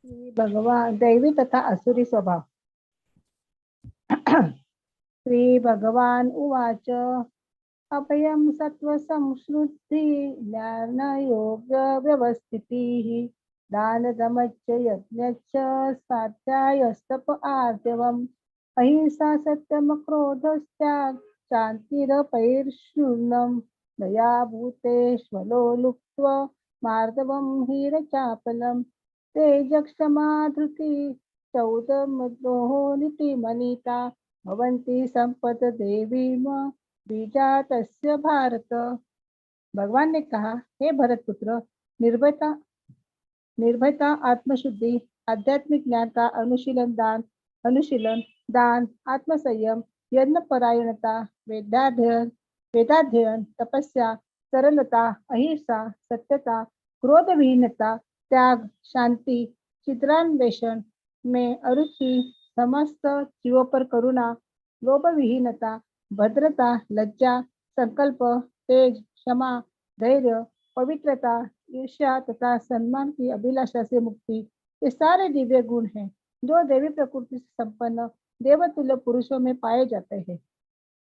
श्री भगवान दैवी तथा असुरी स्वभाव। श्री भगवान उवाच अभयं सत्त्वसंश्रुद्धि ज्ञानयोग व्यवस्थितिः दानदमश्च यज्ञश्च स्वाध्यायस्तप आर्जवम् अहिंसा सत्यमक्रोधस्त्याग शान्तिरपैर्षूर्णं दया भूतेष्वलो लुप्त्वा मार्दवं हीरचापलम् तेजक्षमा धृति चौदमद्रोह नीतिमनीता भवन्ति संपद देवी बीजा तस्य भारत। भगवान ने कहा, हे भरत पुत्र, निर्भयता निर्भयता आत्मशुद्धि, आध्यात्मिक ज्ञान का अनुशीलन, दान, आत्मसंयम, यज्ञ परायणता, वेदाध्ययन, तपस्या, सरलता, अहिंसा, सत्यता, क्रोध विहीनता, त्याग, शांति, चित्रान्वेषण में अरुचि, समस्त जीवों पर करुणा, लोभ विहीनता, भद्रता, लज्जा, संकल्प, तेज, क्षमा, धैर्य, पवित्रता, ईर्ष्या तथा सम्मान की अभिलाषा से मुक्ति, ये सारे दिव्य गुण हैं जो देवी प्रकृति से संपन्न देवतुल्य पुरुषों में पाए जाते हैं।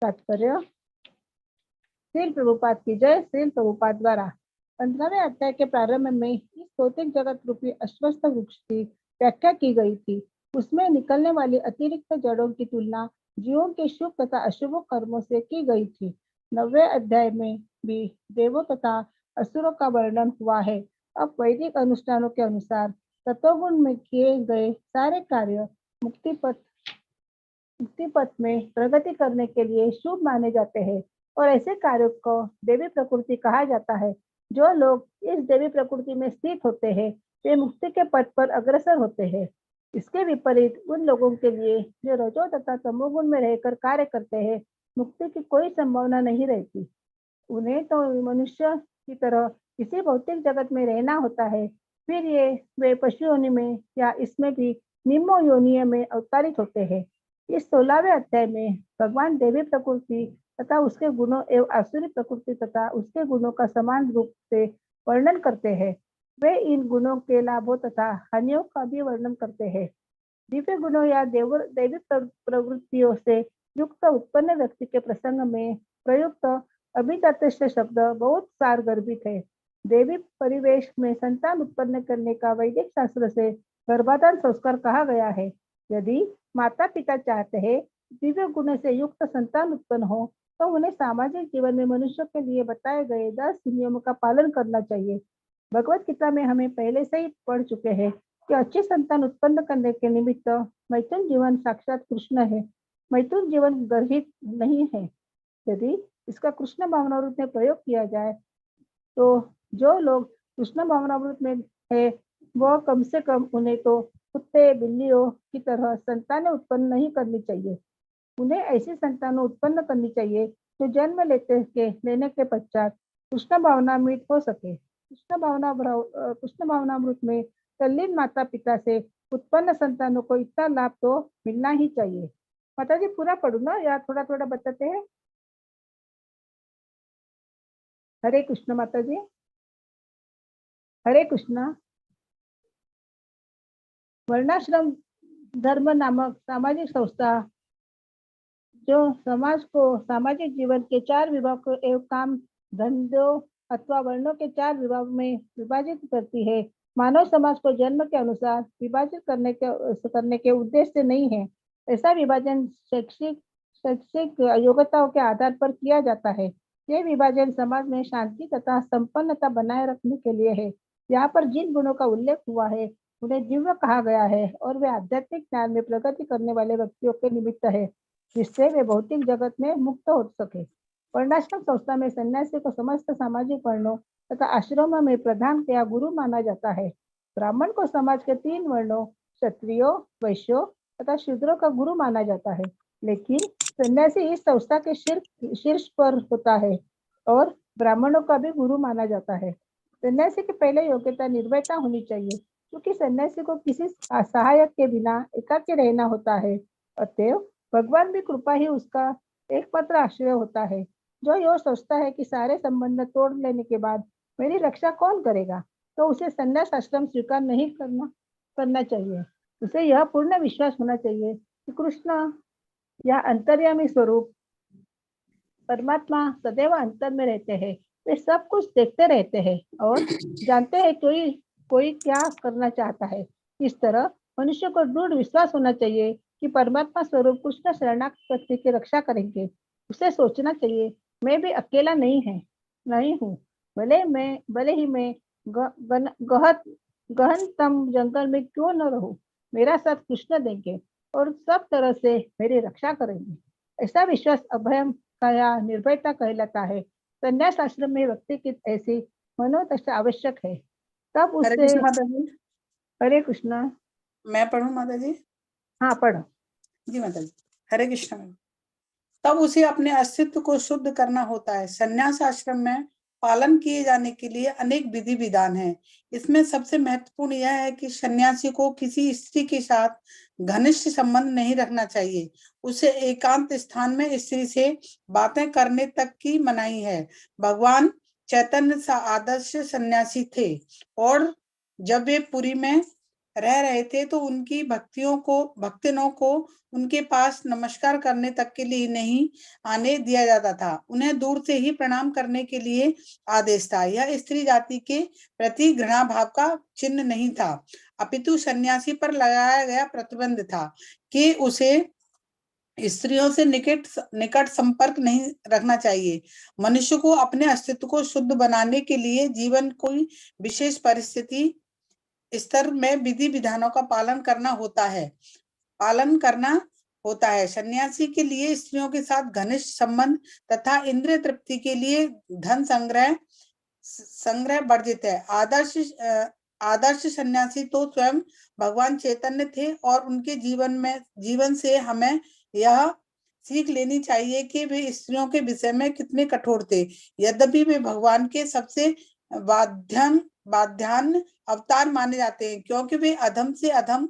तात्पर्य। श्रील प्रभुपाद की जय। श्रील प्रभुपाद द्वारा 15वें अध्याय के प्रारंभ में इस भौतिक जगत रूपी अश्वस्थ वृक्ष की व्याख्या की गई थी। उसमें निकलने वाली अतिरिक्त जड़ों की तुलना जीवों के शुभ तथा अशुभ कर्मों से की गई थी। 9वें अध्याय में भी देवों तथा असुरों का वर्णन हुआ है। अब वैदिक अनुष्ठानों के अनुसार तत्वगुण में किए गए सारे कार्य मुक्ति पथ में प्रगति करने के लिए शुभ माने जाते हैं और ऐसे कार्यों को देवी प्रकृति कहा जाता है। जो लोग इस देवी प्रकृति में स्थित होते हैं वे मुक्ति के पथ पर अग्रसर होते हैं। इसके विपरीत उन लोगों के लिए जो रजो तथा तमोगुण में रहकर कार्य करते हैं मुक्ति की कोई संभावना नहीं रहती। उन्हें तो मनुष्य की तरह किसी भौतिक जगत में रहना होता है, फिर वे पशु योनि में या इसमें भी निम्न योनि में अवतारित होते हैं। इस 16वें अध्याय में भगवान देवी प्रकृति तथा उसके गुणों एवं आसुरी प्रकृति तथा उसके गुणों का समान रूप से वर्णन करते हैं। वे इन गुणों के लाभों तथा हानियों का भी वर्णन करते हैं। दिव्य गुणों या दैवी प्रवृत्तियों से युक्त उत्पन्न व्यक्ति के प्रसंग में प्रयुक्त अभिजातस्य शब्द बहुत सारगर्भित है। देवी परिवेश में संतान उत्पन्न करने का वैदिक शास्त्र से गर्भाधान संस्कार कहा गया है। यदि माता पिता चाहते हैं दिव्य गुण से युक्त संतान उत्पन्न हो तो उन्हें सामाजिक जीवन में मनुष्य के लिए बताए गए 10 नियमों का पालन करना चाहिए। भगवत गीता में हमें पहले से ही पढ़ चुके हैं कि अच्छी संतान उत्पन्न करने के निमित्त मैथुन जीवन साक्षात कृष्ण है। मैथुन जीवन गर्भित नहीं है। यदि इसका कृष्ण भावनामृत में प्रयोग किया जाए तो जो लोग कृष्ण भावनामृत में है वह कम से कम उन्हें तो कुत्ते बिल्लियों की तरह संतानें उत्पन्न नहीं करनी चाहिए। उन्हें ऐसी संतानें उत्पन्न करनी चाहिए जो जन्म लेने के पश्चात कृष्ण भावनामृत हो सके। कृष्ण भावनामृत में तल्लीन माता पिता से उत्पन्न संतानों को इतना लाभ तो मिलना ही चाहिए। माता जी पूरा पढ़ू ना या थोड़ा थोड़ा बताते हैं? हरे कृष्ण माता जी। हरे कृष्ण। वर्णाश्रम धर्म नामक सामाजिक संस्था जो समाज को सामाजिक जीवन के 4 विभागों एवं काम धंधों अथवा वर्णों के 4 विभाग में विभाजित करती है, मानव समाज को जन्म के अनुसार विभाजित करने के उद्देश्य से नहीं है। ऐसा विभाजन शैक्षिक योग्यताओं के आधार पर किया जाता है। यह विभाजन समाज में शांति तथा संपन्नता बनाए रखने के लिए है। यहाँ पर जिन गुणों का उल्लेख हुआ है उन्हें दिव्य कहा गया है और वे आध्यात्मिक ज्ञान में प्रगति करने वाले व्यक्तियों के निमित्त है, जिससे वे भौतिक जगत में मुक्त हो सके। वर्णाश्रम संस्था में सन्यासी को समस्त सामाजिक वर्णों तथा आश्रमों में प्रधान या गुरु माना जाता है। ब्राह्मण को समाज के 3 वर्णों क्षत्रियों, वैश्यों तथा शूद्रों का गुरु माना जाता है, लेकिन सन्यासी इस संस्था के शीर्ष पर होता है और ब्राह्मणों का भी गुरु माना जाता है। सन्यासी की पहले योग्यता निर्भयता होनी चाहिए, क्योंकि सन्यासी को किसी सहायक के बिना एकाकी रहना होता है। अतएव भगवान भी कृपा ही उसका एकमात्र आश्रय होता है। जो यह सोचता है कि सारे संबंध तोड़ लेने के बाद मेरी रक्षा कौन करेगा, तो उसे संन्यास आश्रम स्वीकार नहीं करना करना चाहिए। उसे यह पूर्ण विश्वास होना चाहिए कि कृष्ण या अंतर्यामी स्वरूप परमात्मा सदैव अंतर में रहते हैं। वे सब कुछ देखते रहते हैं और जानते हैं कोई कोई क्या करना चाहता है। इस तरह मनुष्य को दृढ़ विश्वास होना चाहिए कि परमात्मा स्वरूप कृष्ण शरणागत व्यक्ति की रक्षा करेंगे। उसे सोचना चाहिए, मैं भी अकेला नहीं हूँ। भले ही मैं गहनतम जंगल में क्यों न रहूं, मेरा साथ कृष्ण देंगे और सब तरह से मेरी रक्षा करेंगे। ऐसा विश्वास अभयम का या निर्भयता कहलाता है। संन्यास आश्रम में व्यक्ति की ऐसी मनोदशा आवश्यक है। तब हरे उससे कृष्ण माता जी। हरे कृष्ण। मैं पढ़ूं माता जी? हाँ पढ़ो। जी माता जी। हरे कृष्ण। तब उसे अपने अस्तित्व को शुद्ध करना होता है। संन्यास आश्रम में पालन किए जाने के लिए अनेक विधि विधान हैं। इसमें सबसे महत्वपूर्ण यह है कि सन्यासी को किसी स्त्री के साथ घनिष्ठ संबंध नहीं रखना चाहिए। उसे एकांत स्थान में स्त्री से बातें करने तक की मनाही है। भगवान चैतन्य सा आदर्श सन्यासी थे और जब वे पुरी में रह रहे थे तो उनकी भक्तजनों को उनके पास नमस्कार करने तक के लिए नहीं आने दिया जाता था। उन्हें दूर से ही प्रणाम करने के लिए आदेश था। यह स्त्री जाति के प्रति घृणा भाव का चिन्ह नहीं था, अपितु सन्यासी पर लगाया गया प्रतिबंध था कि उसे स्त्रियों से निकट संपर्क नहीं रखना चाहिए। मनुष्य को अपने अस्तित्व को शुद्ध बनाने के लिए जीवन कोई विशेष परिस्थिति स्तर में विधि विधानों का पालन करना होता है। सन्यासी के लिए स्त्रियों के साथ घनिष्ठ संबंध तथा इंद्रिय तृप्ति के लिए धन संग्रह वर्जित है। आदर्श सन्यासी तो स्वयं भगवान चैतन्य थे और उनके जीवन से हमें यह सीख लेनी चाहिए कि वे स्त्रियों के विषय में कितने कठोर थे। यद्यपि वे भगवान के सबसे बाध्यान अवतार माने जाते हैं, क्योंकि वे अधम से अधम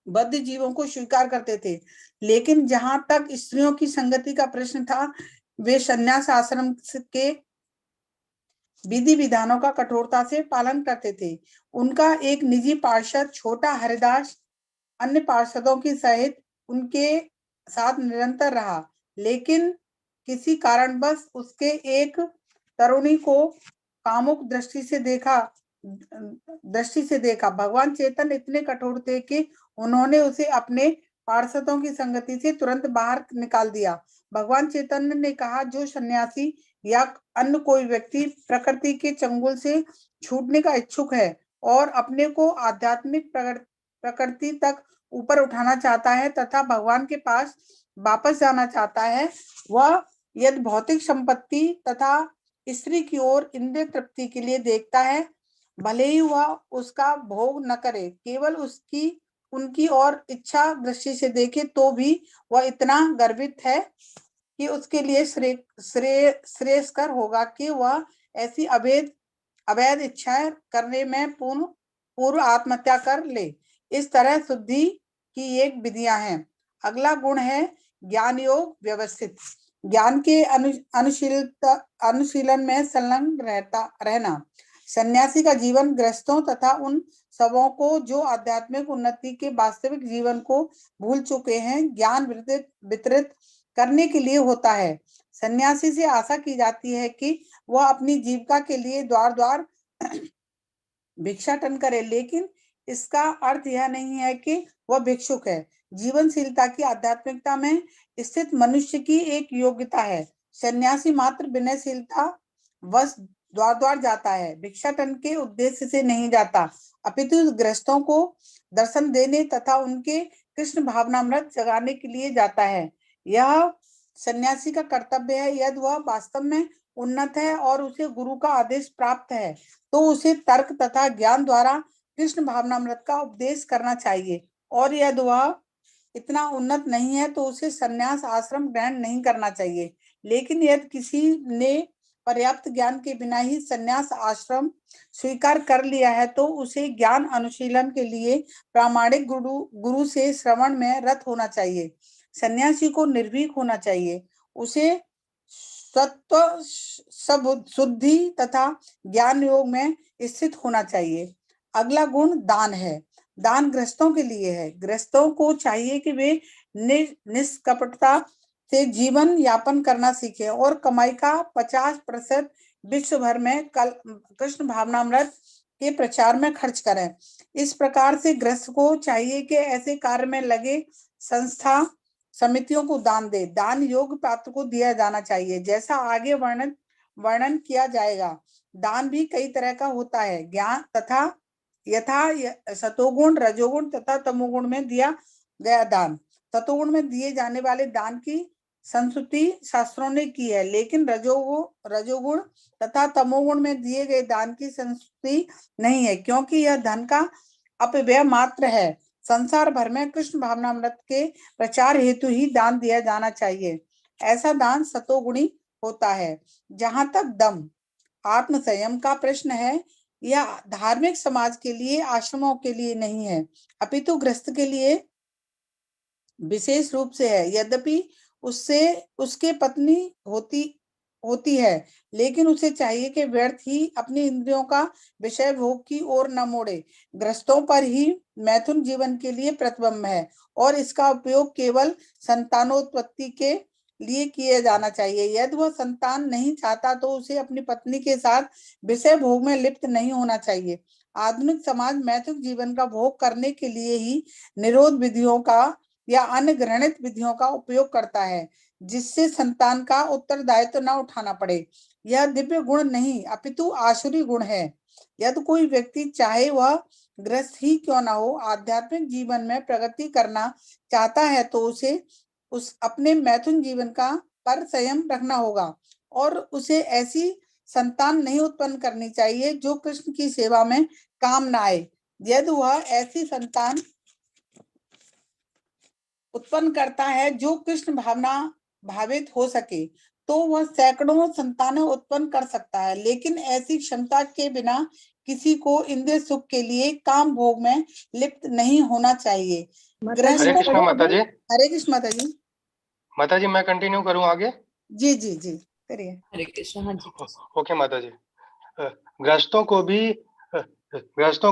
बद्ध जीवों को स्वीकार करते थे। लेकिन जहां तक स्त्रियों की संगति का प्रश्न था, वे संन्यास आश्रम के विधि विधानों का कठोरता से पालन करते थे। उनका एक निजी पार्षद छोटा हरिदास अन्य पार्षदों की सहित उनके साथ निरंतर रहा, लेकिन किसी कारणवश उसके एक तरुणी को कामुक दृष्टि से देखा। भगवान चैतन्य इतने कठोर थे कि उन्होंने उसे अपने पार्षदों की संगति से तुरंत बाहर निकाल दिया। भगवान चैतन्य ने कहा, जो सन्यासी या अन्य कोई व्यक्ति प्रकृति के चंगुल से छूटने का इच्छुक है और अपने को आध्यात्मिक प्रकृति तक ऊपर उठाना चाहता है तथा भगवान के पास वापस जाना चाहता है, वह यदि भौतिक संपत्ति तथा स्त्री की ओर इंद्रिय तृप्ति के लिए देखता है, भले ही वह उसका भोग न करे, केवल उनकी और इच्छा दृष्टि से देखे, तो भी वह इतना गर्वित है कि उसके लिए श्रेयस्कर होगा कि वह ऐसी अवैध इच्छाएं करने में पूर्व आत्महत्या कर ले। इस तरह शुद्धि की एक विधियां हैं। अगला गुण है ज्ञान योग व्यवस्थित। ज्ञान के अनुशीलन में संलग्न रहना। सन्यासी का जीवन गृहस्थों तथा उन सबों को जो आध्यात्मिक उन्नति के वास्तविक जीवन को भूल चुके हैं ज्ञान वितरित करने के लिए होता है। सन्यासी से आशा की जाती है कि वह अपनी जीविका के लिए द्वार द्वार भिक्षाटन करे, लेकिन इसका अर्थ यह नहीं है कि वह भिक्षुक है। जीवनशीलता की आध्यात्मिकता में स्थित मनुष्य की एक योग्यता है। सन्यासी मात्र विनयशीलता बस द्वार द्वार जाता है, भिक्षाटन के उद्देश्य से नहीं जाता, अपितु गृहस्थों को दर्शन देने तथा उनके कृष्ण भावनामृत जगाने के लिए जाता है। यह सन्यासी का कर्तव्य है। यदि वह वास्तव में उन्नत है और उसे गुरु का आदेश प्राप्त है, तो उसे तर्क तथा ज्ञान द्वारा कृष्ण भावनामृत का उपदेश करना चाहिए, और यदि वह इतना उन्नत नहीं है तो उसे सन्यास आश्रम ग्रहण नहीं करना चाहिए। लेकिन यदि किसी ने पर्याप्त ज्ञान के बिना ही सन्यास आश्रम स्वीकार कर लिया है, तो उसे ज्ञान अनुशीलन के लिए प्रामाणिक गुरु से श्रवण में रत होना चाहिए। सन्यासी को निर्भीक होना चाहिए। उसे सत्व शुद्धि तथा ज्ञान योग में स्थित होना चाहिए। अगला गुण दान है। दान गृहस्थों के लिए है। गृहस्थों को चाहिए कि वे निष्कपटता से जीवन यापन करना सीखें और कमाई का 50% विश्व भर में कृष्ण भावनामृत के प्रचार में खर्च करें। इस प्रकार से गृहस्थ को चाहिए कि ऐसे कार्य में लगे संस्था समितियों को दान दे। दान योग्य पात्र को दिया जाना चाहिए। जैसा आगे वर्णन किया जाएगा, दान भी कई तरह का होता है। ज्ञान तथा यथा सतोगुण, रजोगुण तथा तमोगुण में दिया गया दान। सतोगुण में दिए जाने वाले दान की संस्तुति शास्त्रों ने की है, लेकिन रजोगुण तथा तमोगुण में दिए गए दान की संस्तुति नहीं है, क्योंकि यह धन का अपव्यय मात्र है। संसार भर में कृष्ण भावनामृत के प्रचार हेतु ही दान दिया जाना चाहिए। ऐसा दान सतोगुणी होता है। जहां तक दम आत्म संयम का प्रश्न है, यह धार्मिक समाज के लिए, आश्रमों के लिए नहीं है, अपितु गृहस्थ के लिए विशेष रूप से है। यद्यपि उससे उसके पत्नी होती है, लेकिन उसे चाहिए कि व्यर्थ ही अपनी इंद्रियों का विषय भोग की ओर न मोड़े। गृहस्थों पर ही मैथुन जीवन के लिए प्रतिबंध है और इसका उपयोग केवल संतानोत्पत्ति के लिए किया जाना चाहिए। यदि वह संतान नहीं चाहता तो उसे अपनी पत्नी के साथ विषय भोग में लिप्त नहीं होना चाहिए। आधुनिक समाज मैथुन जीवन का भोग करने के लिए ही निरोध विधियों का या अन्य घृणित विधियों का उपयोग करता है, जिससे संतान का उत्तरदायित्व न उठाना पड़े। यह दिव्य गुण नहीं, अपितु आसुरी गुण है। यदि कोई व्यक्ति, चाहे वह गृहस्थ ही क्यों न हो, आध्यात्मिक जीवन में प्रगति करना चाहता है तो उसे अपने मैथुन जीवन का पर संयम रखना होगा और उसे ऐसी संतान नहीं उत्पन्न करनी चाहिए जो कृष्ण की सेवा में काम न आए। यदि वह ऐसी संतान उत्पन्न करता है जो कृष्ण भावना भावित हो सके, तो वह सैकड़ों संतानें उत्पन्न कर सकता है, लेकिन ऐसी क्षमता के बिना किसी को इंद्रिय सुख के लिए काम भोग में लिप्त नहीं होना चाहिए। हरे कृष्ण माता जी। हरे कृष्ण माता जी। माता जी मैं कंटिन्यू करूं आगे? जी जी जी करिए। हरे कृष्ण। हाँ जी। ओके माता जी। गृहस्थों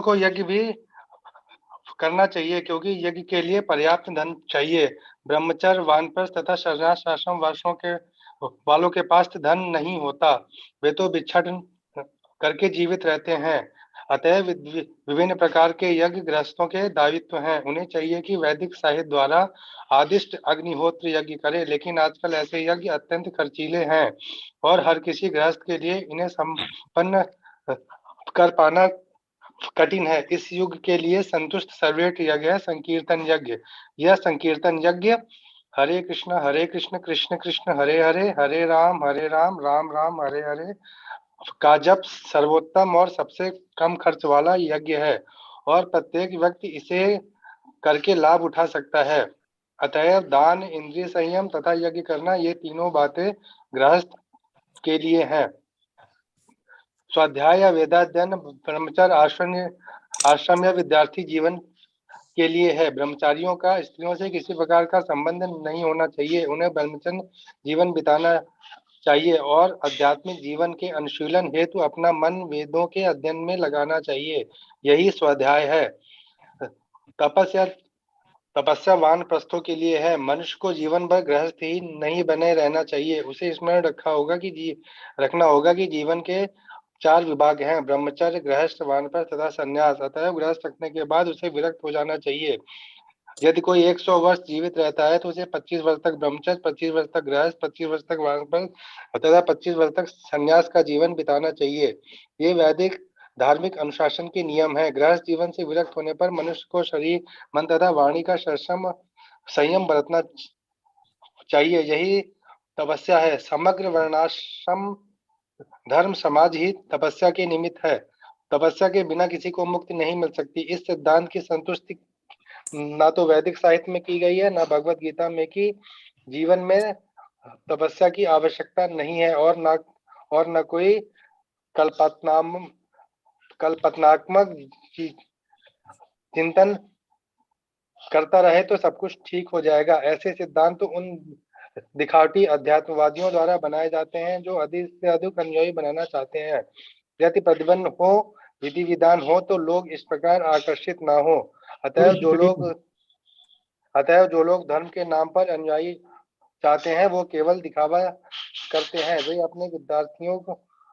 को यज्ञ भी करना चाहिए, क्योंकि यज्ञ के लिए पर्याप्त धन चाहिए। ब्रह्मचर्य, वानप्रस्थ तथा सन्यास आश्रम वालों के पास धन नहीं होता, वे तो भिक्षाटन करके जीवित रहते हैं। अतः विभिन्न प्रकार के यज्ञ गृहस्थों के दायित्व हैं। उन्हें चाहिए कि वैदिक साहित्य द्वारा आदिष्ट अग्निहोत्र यज्ञ करें, लेकिन आजकल ऐसे यज्ञ अत्यंत खर्चीले हैं और हर किसी गृहस्थ के लिए इन्हें संपन्न कर पाना कठिन है। इस युग के लिए संतुष्ट सर्वश्रेष्ठ यज्ञ है संकीर्तन यज्ञ। यह संकीर्तन यज्ञ हरे कृष्ण कृष्ण कृष्ण हरे हरे, हरे राम राम राम हरे हरे का जप सर्वोत्तम और सबसे कम खर्च वाला यज्ञ है और प्रत्येक व्यक्ति इसे करके लाभ उठा सकता है। अतएव दान, इंद्रिय संयम तथा यज्ञ करना, ये तीनों बातें गृहस्थ के लिए हैं। स्वाध्याय या वेदाध्ययन ब्रह्मचर्य आश्रम या विद्यार्थी जीवन के लिए है। ब्रह्मचारियों का स्त्रियों से किसी प्रकार का संबंध नहीं होना चाहिए। उन्हें ब्रह्मचर्य जीवन बिताना चाहिए और आध्यात्मिक जीवन के अनुशीलन हेतु अपना मन वेदों के अध्ययन में लगाना चाहिए। यही स्वाध्याय है। तपस्या वानप्रस्थों के लिए है। मनुष्य को जीवन भर गृहस्थ ही नहीं बने रहना चाहिए। उसे स्मरण रखना होगा कि जीवन के 4 विभाग हैं: ब्रह्मचर्य, गृहस्थ, वानप्रस्थ तथा संन्यास। अतः गृहस्थ रखने के बाद उसे विरक्त हो जाना चाहिए। यदि कोई 100 वर्ष जीवित रहता है तो उसे 25 वर्ष तक ब्रह्मचर्य, 25 वर्ष तक गृहस्थ, 25 वर्ष तक वानप्रस्थ तथा 25 वर्ष तक संन्यास का जीवन बिताना चाहिए। ये वैदिक धार्मिक अनुशासन के नियम है। गृहस्थ जीवन से विरक्त होने पर मनुष्य को शरीर, मन तथा वाणी का संयम बरतना चाहिए। यही तपस्या है। समग्र वर्णाश्रम धर्म समाज ही तपस्या के निमित्त है। तपस्या के बिना किसी को मुक्ति नहीं मिल सकती। इस सिद्धांत की संतुष्टि ना तो वैदिक साहित्य में की गई है, ना भगवत गीता में, कि जीवन में तपस्या की आवश्यकता नहीं है और न कोई कल्पनात्मक चिंतन करता रहे तो सब कुछ ठीक हो जाएगा। ऐसे सिद्धांत तो उन दिखावटी अध्यात्मवादियों द्वारा बनाए जाते हैं जो अधिक से अधिक अनुयायी बनाना चाहते हैं। यदि प्रतिबंध हो विधि विधान हो तो लोग इस प्रकार आकर्षित ना हो। अतएव जो लोग धर्म के नाम पर अनुयायी चाहते हैं वो केवल दिखावा करते हैं। वे अपने विद्यार्थियों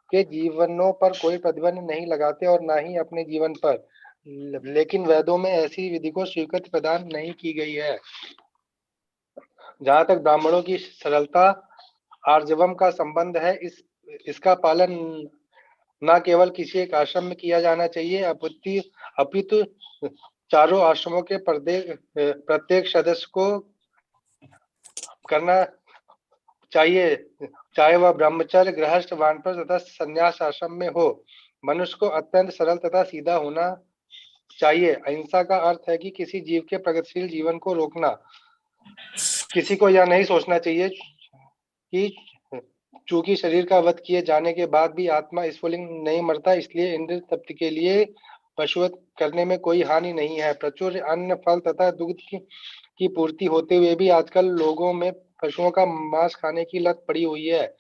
के जीवनों पर कोई प्रतिबंध नहीं लगाते और ना ही अपने जीवन पर। लेकिन वेदों में ऐसी विधि को स्वीकृति प्रदान नहीं की गई है। जहाँ तक ब्राह्मणों की सरलता आर्जवम का संबंध है, इसका पालन न केवल किसी एक आश्रम में किया जाना चाहिए अपितु चारों आश्रमों के प्रत्येक सदस्य को करना चाहिए, चाहे वह ब्रह्मचर्य, गृहस्थ, वानप्रस्थ तथा संन्यास आश्रम में हो। मनुष्य को अत्यंत सरल तथा सीधा होना चाहिए। अहिंसा का अर्थ है कि किसी जीव के प्रगतिशील जीवन को रोकना। किसी को यह नहीं सोचना चाहिए कि चूंकि शरीर का वध किए जाने के बाद भी आत्मा स्फुलिंग नहीं मरता, इसलिए इंद्र तृप्ति के लिए पशुवध करने में कोई हानि नहीं है। प्रचुर अन्न, फल तथा दूध की पूर्ति होते हुए भी आजकल लोगों में पशुओं का मांस खाने की लत पड़ी हुई है।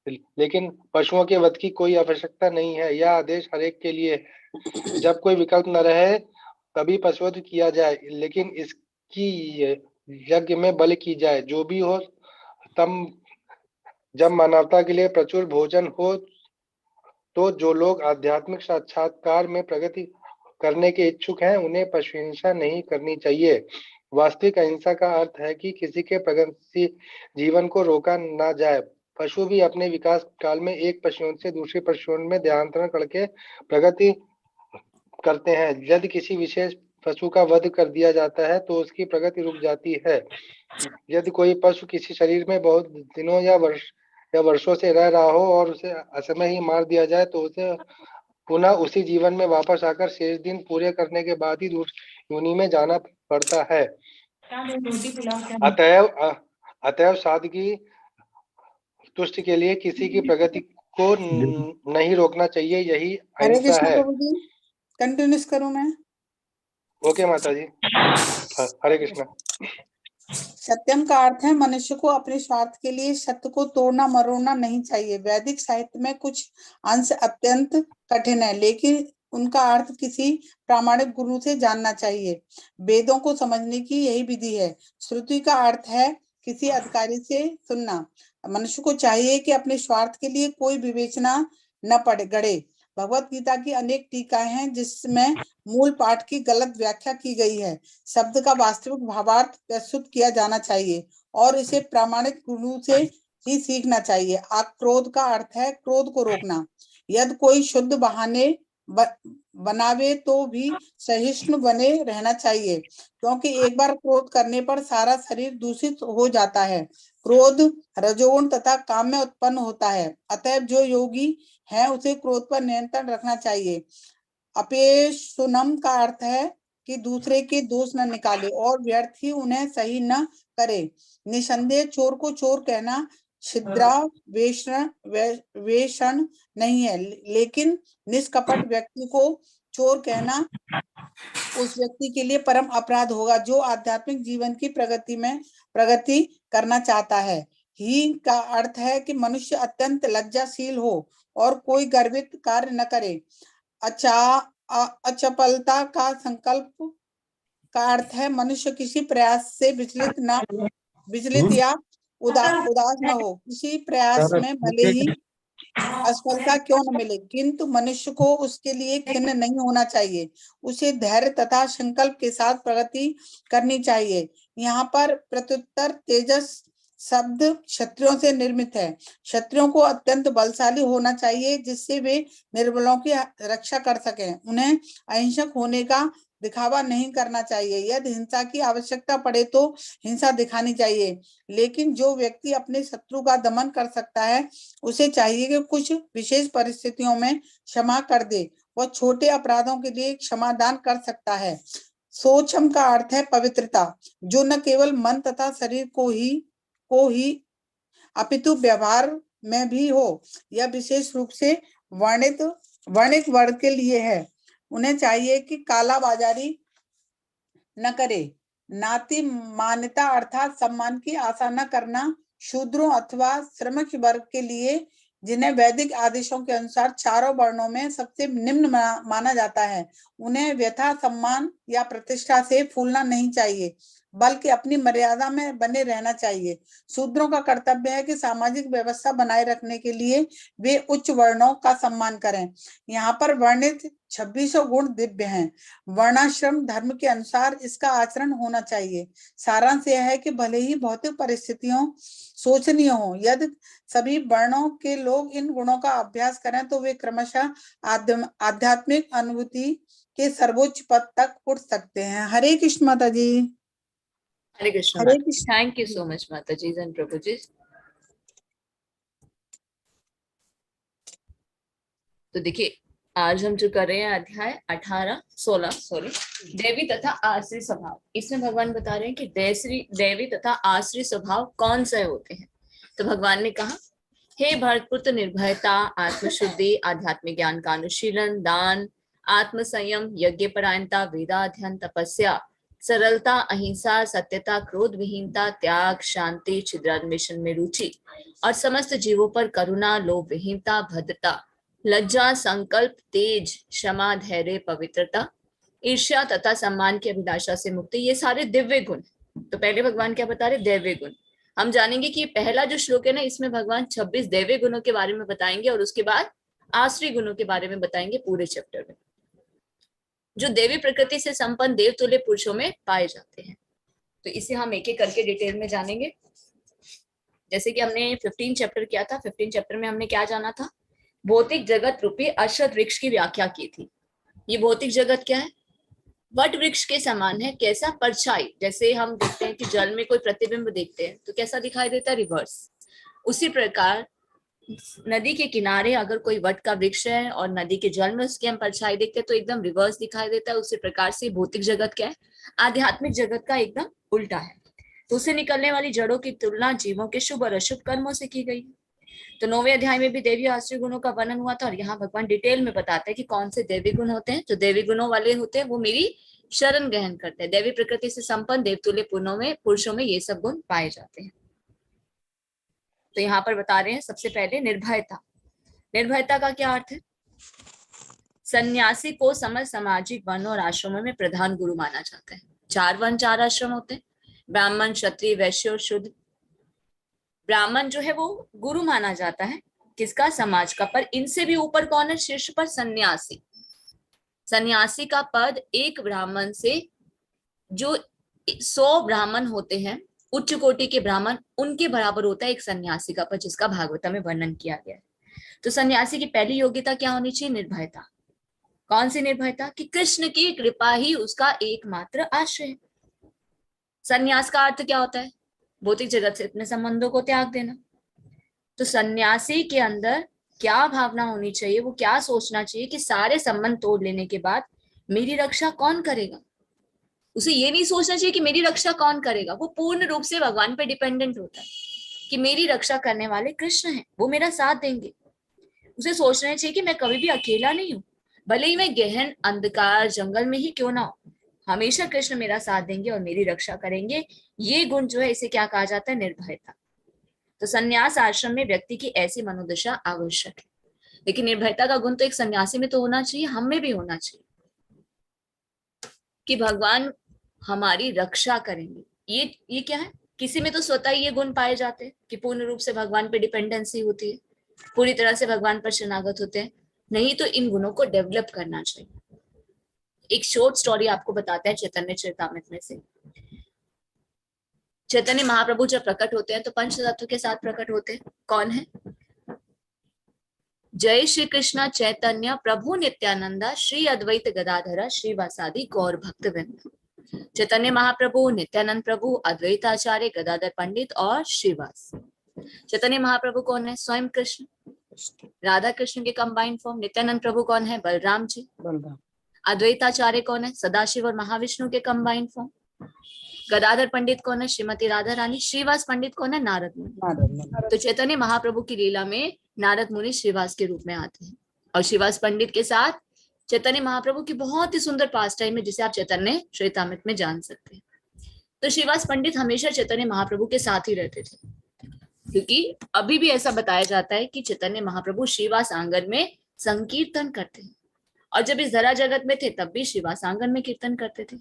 लेकिन पशुओं के वध की कोई आवश्यकता नहीं है। यह आदेश हरेक के लिए है। जब कोई विकल्प न रहे तभी पशुवध किया जाए, लेकिन इसकी यज्ञ में बलि की जाए। जो भी हो, तब जब मानवता के लिए प्रचुर भोजन हो तो जो लोग आध्यात्मिक साक्षात्कार में प्रगति करने के इच्छुक हैं उन्हें पशु हिंसा नहीं करनी चाहिए। वास्तविक अहिंसा का अर्थ है कि किसी के प्रगतिशील जीवन को रोका ना जाए। पशु भी अपने विकास काल में एक पशुओं से दूसरे पशुओं में देहांतरण करके प्रगति करते हैं। यदि किसी विशेष पशु का वध कर दिया जाता है तो उसकी प्रगति रुक जाती है। यदि कोई पशु किसी शरीर में बहुत दिनों या वर्षों से रह रहा हो और उसे असमय ही मार दिया जाए तो उसे पुनः उसी जीवन में वापस आकर शेष दिन पूरे करने के बाद ही दूसरी योनि में जाना पड़ता है। अतएव सादगी तुष्टि के लिए किसी की प्रगति को नहीं रोकना चाहिए, यही हरे अहिंसा कृष्ण है। प्रभु जी, कंटिन्यूस करूं मैं? ओके माता जी, हरे कृष्ण। सत्यम का अर्थ है मनुष्य को अपने स्वार्थ के लिए सत्य को तोड़ना मरोड़ना नहीं चाहिए। वैदिक साहित्य में कुछ अंश अत्यंत कठिन है, लेकिन उनका अर्थ किसी प्रामाणिक गुरु से जानना चाहिए। वेदों को समझने की यही विधि है। श्रुति का अर्थ है किसी अधिकारी से सुनना। मनुष्य को चाहिए कि अपने स्वार्थ के लिए कोई विवेचना न गढ़े। भगवत गीता की अनेक टीकाएं हैं जिसमें मूल पाठ की गलत व्याख्या की गई है। शब्द का वास्तविक भावार्थ प्रस्तुत किया जाना चाहिए और इसे प्रामाणिक गुरु से ही सीखना चाहिए। आक्रोध का अर्थ है क्रोध को रोकना। यदि कोई शुद्ध बहाने बनावे तो भी सहिष्णु बने रहना चाहिए, क्योंकि एक बार क्रोध करने पर सारा शरीर दूषित हो जाता है। क्रोध रजोगुण तथा काम में उत्पन्न होता है। अतएव जो योगी है उसे क्रोध पर नियंत्रण रखना चाहिए। अपेशुनम का अर्थ है कि दूसरे के दोष न निकाले और व्यर्थ ही उन्हें सही न करे। निसंदेह चोर को चोर कहना छिद्रा वेषण नहीं है, लेकिन निष्कपट व्यक्ति को चोर कहना उस व्यक्ति के लिए परम अपराध होगा जो आध्यात्मिक जीवन की प्रगति करना चाहता है। हीन का अर्थ है कि मनुष्य अत्यंत लज्जाशील हो और कोई गर्वित कार्य न करे। अचपलता का संकल्प का अर्थ है मनुष्य किसी प्रयास से विचलित या उदास न हो। किसी प्रयास में भले ही असफलता क्यों न मिले, किंतु मनुष्य को उसके लिए खिन्न नहीं होना चाहिए। उसे धैर्य तथा संकल्प के साथ प्रगति करनी चाहिए। यहाँ पर प्रत्युत्तर तेजस शब्द क्षत्रियों से निर्मित है। क्षत्रियों को अत्यंत बलशाली होना चाहिए जिससे वे निर्बलों की रक्षा कर सकें। उन्हें अहिंसक होने का दिखावा नहीं करना चाहिए। यदि हिंसा की आवश्यकता पड़े तो हिंसा दिखानी चाहिए, लेकिन जो व्यक्ति अपने शत्रु का दमन कर सकता है उसे चाहिए कि कुछ विशेष परिस्थितियों में क्षमा कर दे। वह छोटे अपराधों के लिए क्षमादान कर सकता है। सोचम का अर्थ है पवित्रता, जो न केवल मन तथा शरीर को ही अपितु व्यवहार में भी हो। यह विशेष रूप से वर्णिक वर्ग के लिए है। उन्हें चाहिए कि कालाबाजारी न करे। नाती मान्यता अर्थात सम्मान की आशा न करना शूद्रों अथवा श्रमिक वर्ग के लिए जिन्हें वैदिक आदेशों के अनुसार चारों वर्णों में सबसे निम्न माना जाता है, उन्हें व्यथा सम्मान या प्रतिष्ठा से फूलना नहीं चाहिए, बल्कि अपनी मर्यादा में बने रहना चाहिए। शूद्रों का कर्तव्य है कि सामाजिक व्यवस्था बनाए रखने के लिए वे उच्च वर्णों का सम्मान करें। यहाँ पर वर्णित 2600 गुण दिव्य हैं। वर्णाश्रम धर्म के अनुसार इसका आचरण होना चाहिए। सारांश यह है कि भले ही भौतिक परिस्थितियों सोचनीय हो, यदि सभी वर्णों के लोग इन गुणों का अभ्यास करें तो वे क्रमशः आध्यात्मिक अनुभूति के सर्वोच्च पद तक उठ सकते हैं। हरे कृष्ण माता ji. Hare Krishna. Hare Krishna. Thank you so much माता जी एंड प्रभु जी। तो देखिए आज हम जो कर रहे हैं अध्याय 16 देवी तथा आश्रित स्वभाव। इसमें भगवान बता रहे हैं कि देवी तथा आश्रित स्वभाव कौन से होते हैं। तो भगवान ने कहा, हे भरतपुत्र, निर्भयता, आत्मशुद्धि, आध्यात्मिक ज्ञान का अनुशीलन, दान, आत्म संयम, यज्ञ परायणता, वेदाध्ययन, तपस्या, सरलता, अहिंसा, सत्यता, क्रोध विहीनता, त्याग, शांति, छिद्रान्वेषण में रुचि और समस्त जीवों पर करुणा, लोभ विहीनता, भद्रता, लज्जा, संकल्प, तेज, क्षमा, धैर्य, पवित्रता, ईर्ष्या तथा सम्मान की अभिलाषा से मुक्ति, ये सारे दिव्य गुण। तो पहले भगवान क्या बता रहे? दिव्य गुण। हम जानेंगे कि पहला जो श्लोक है ना, इसमें भगवान 26 दैवीय गुणों के बारे में बताएंगे और उसके बाद आश्रय गुणों के बारे में बताएंगे पूरे चैप्टर में, जो देवी प्रकृति से संपन्न देवतुल्य पुरुषों में पाए जाते हैं। तो इसे हम एक एक करके डिटेल में जानेंगे। जैसे कि हमने 15 चैप्टर किया था, 15 चैप्टर में हमने क्या जाना था? भौतिक जगत रूपी अश्वत्थ वृक्ष की व्याख्या की थी। ये भौतिक जगत क्या है? वट वृक्ष के समान है। कैसा? परछाई। जैसे हम देखते हैं कि जल में कोई प्रतिबिंब देखते हैं तो कैसा दिखाई देता है? रिवर्स। उसी प्रकार नदी के किनारे अगर कोई वट का वृक्ष है और नदी के जल में उसकी हम परछाई देखते हैं तो एकदम रिवर्स दिखाई देता है। उसी प्रकार से भौतिक जगत क्या है? आध्यात्मिक जगत का एकदम उल्टा है। तो उससे निकलने वाली जड़ों की तुलना जीवों के शुभ और अशुभ कर्मों से की गई। तो 9वें अध्याय में भी देवी आश्रय गुणों का वर्णन हुआ था और यहाँ भगवान डिटेल में बताते हैं कि कौन से देवी गुण होते हैं। जो देवी गुणों वाले होते हैं वो मेरी शरण ग्रहण करते हैं। देवी प्रकृति से संपन्न देवतुल्य पुरुषों में ये सब गुण पाए जाते हैं। तो यहाँ पर बता रहे हैं सबसे पहले निर्भयता। निर्भयता का क्या अर्थ है? सन्यासी को समस्त सामाजिक वर्णों और आश्रमों में प्रधान गुरु माना जाता है। 4 वर्ण 4 आश्रम होते हैं, ब्राह्मण, क्षत्रिय, वैश्य और शूद्र। ब्राह्मण जो है वो गुरु माना जाता है किसका? समाज का। पर इनसे भी ऊपर कौन है? शीर्ष पर सन्यासी। सन्यासी का पद एक ब्राह्मण से, जो 100 ब्राह्मण होते हैं उच्च कोटि के ब्राह्मण, उनके बराबर होता है एक सन्यासी का पद, जिसका भागवता में वर्णन किया गया है। तो सन्यासी की पहली योग्यता क्या होनी चाहिए? निर्भयता। कौन सी निर्भयता? कि कृष्ण की कृपा ही उसका एकमात्र आश्रय है। सन्यास का अर्थ क्या होता है? भौतिक जगत से अपने संबंधों को त्याग देना। तो सन्यासी के अंदर क्या भावना होनी चाहिए? वो क्या सोचना चाहिए कि सारे संबंध तोड़ लेने के बाद मेरी रक्षा कौन करेगा? उसे ये नहीं सोचना चाहिए कि मेरी रक्षा कौन करेगा। वो पूर्ण रूप से भगवान पे डिपेंडेंट होता है कि मेरी रक्षा करने वाले कृष्ण हैं, वो मेरा साथ देंगे। उसे सोचना चाहिए कि मैं कभी भी अकेला नहीं हूँ, भले ही मैं गहन अंधकार जंगल में ही क्यों ना हो, हमेशा कृष्ण मेरा साथ देंगे और मेरी रक्षा करेंगे। ये गुण जो है इसे क्या कहा जाता है? निर्भयता। तो संन्यास आश्रम में व्यक्ति की ऐसी मनोदशा आवश्यक है। लेकिन निर्भयता का गुण तो एक सन्यासी में तो होना चाहिए, हम में भी होना चाहिए कि भगवान हमारी रक्षा करेंगे। ये क्या है? किसी में तो स्वतः ये गुण पाए जाते हैं कि पूर्ण रूप से भगवान पे डिपेंडेंसी होती है, पूरी तरह से भगवान पर शरणागत होते हैं। नहीं तो इन गुणों को डेवलप करना चाहिए। एक शॉर्ट स्टोरी आपको बताते हैं चैतन्य चरितामृत में से। चैतन्य महाप्रभु जब प्रकट होते हैं तो पंच तत्व के साथ प्रकट होते हैं। कौन है? जय श्री कृष्ण चैतन्य प्रभु नित्यानंदा श्री अद्वैत गदाधरा श्रीवासादि गौर भक्तवृंद। चैतन्य महाप्रभु, नित्यानंद प्रभु, अद्वैताचार्य, गदाधर पंडित और श्रीवास। चैतन्य महाप्रभु कौन है? स्वयं कृष्ण, राधा कृष्ण के कंबाइंड फॉर्म। नित्यानंद प्रभु कौन है? बलराम जी। अद्वैताचार्य कौन है? सदाशिव और महाविष्णु के कंबाइंड फॉर्म। गदाधर पंडित कौन है? श्रीमती राधा रानी। श्रीवास पंडित कौन है? नारद मुनि। तो चैतन्य महाप्रभु की लीला में नारद मुनि श्रीवास के रूप में आते हैं और श्रीवास पंडित के साथ चैतन्य महाप्रभु की बहुत ही सुंदर पास्ट टाइम है जिसे आप चैतन्य चरितामृत में जान सकते हैं। तो श्रीवास पंडित हमेशा चैतन्य महाप्रभु के साथ ही रहते थे। क्योंकि अभी भी ऐसा बताया जाता है कि चैतन्य महाप्रभु श्रीवास आंगन में संकीर्तन करते हैं, और जब इस धरा जगत में थे तब भी श्रीवास आंगन में कीर्तन करते थे।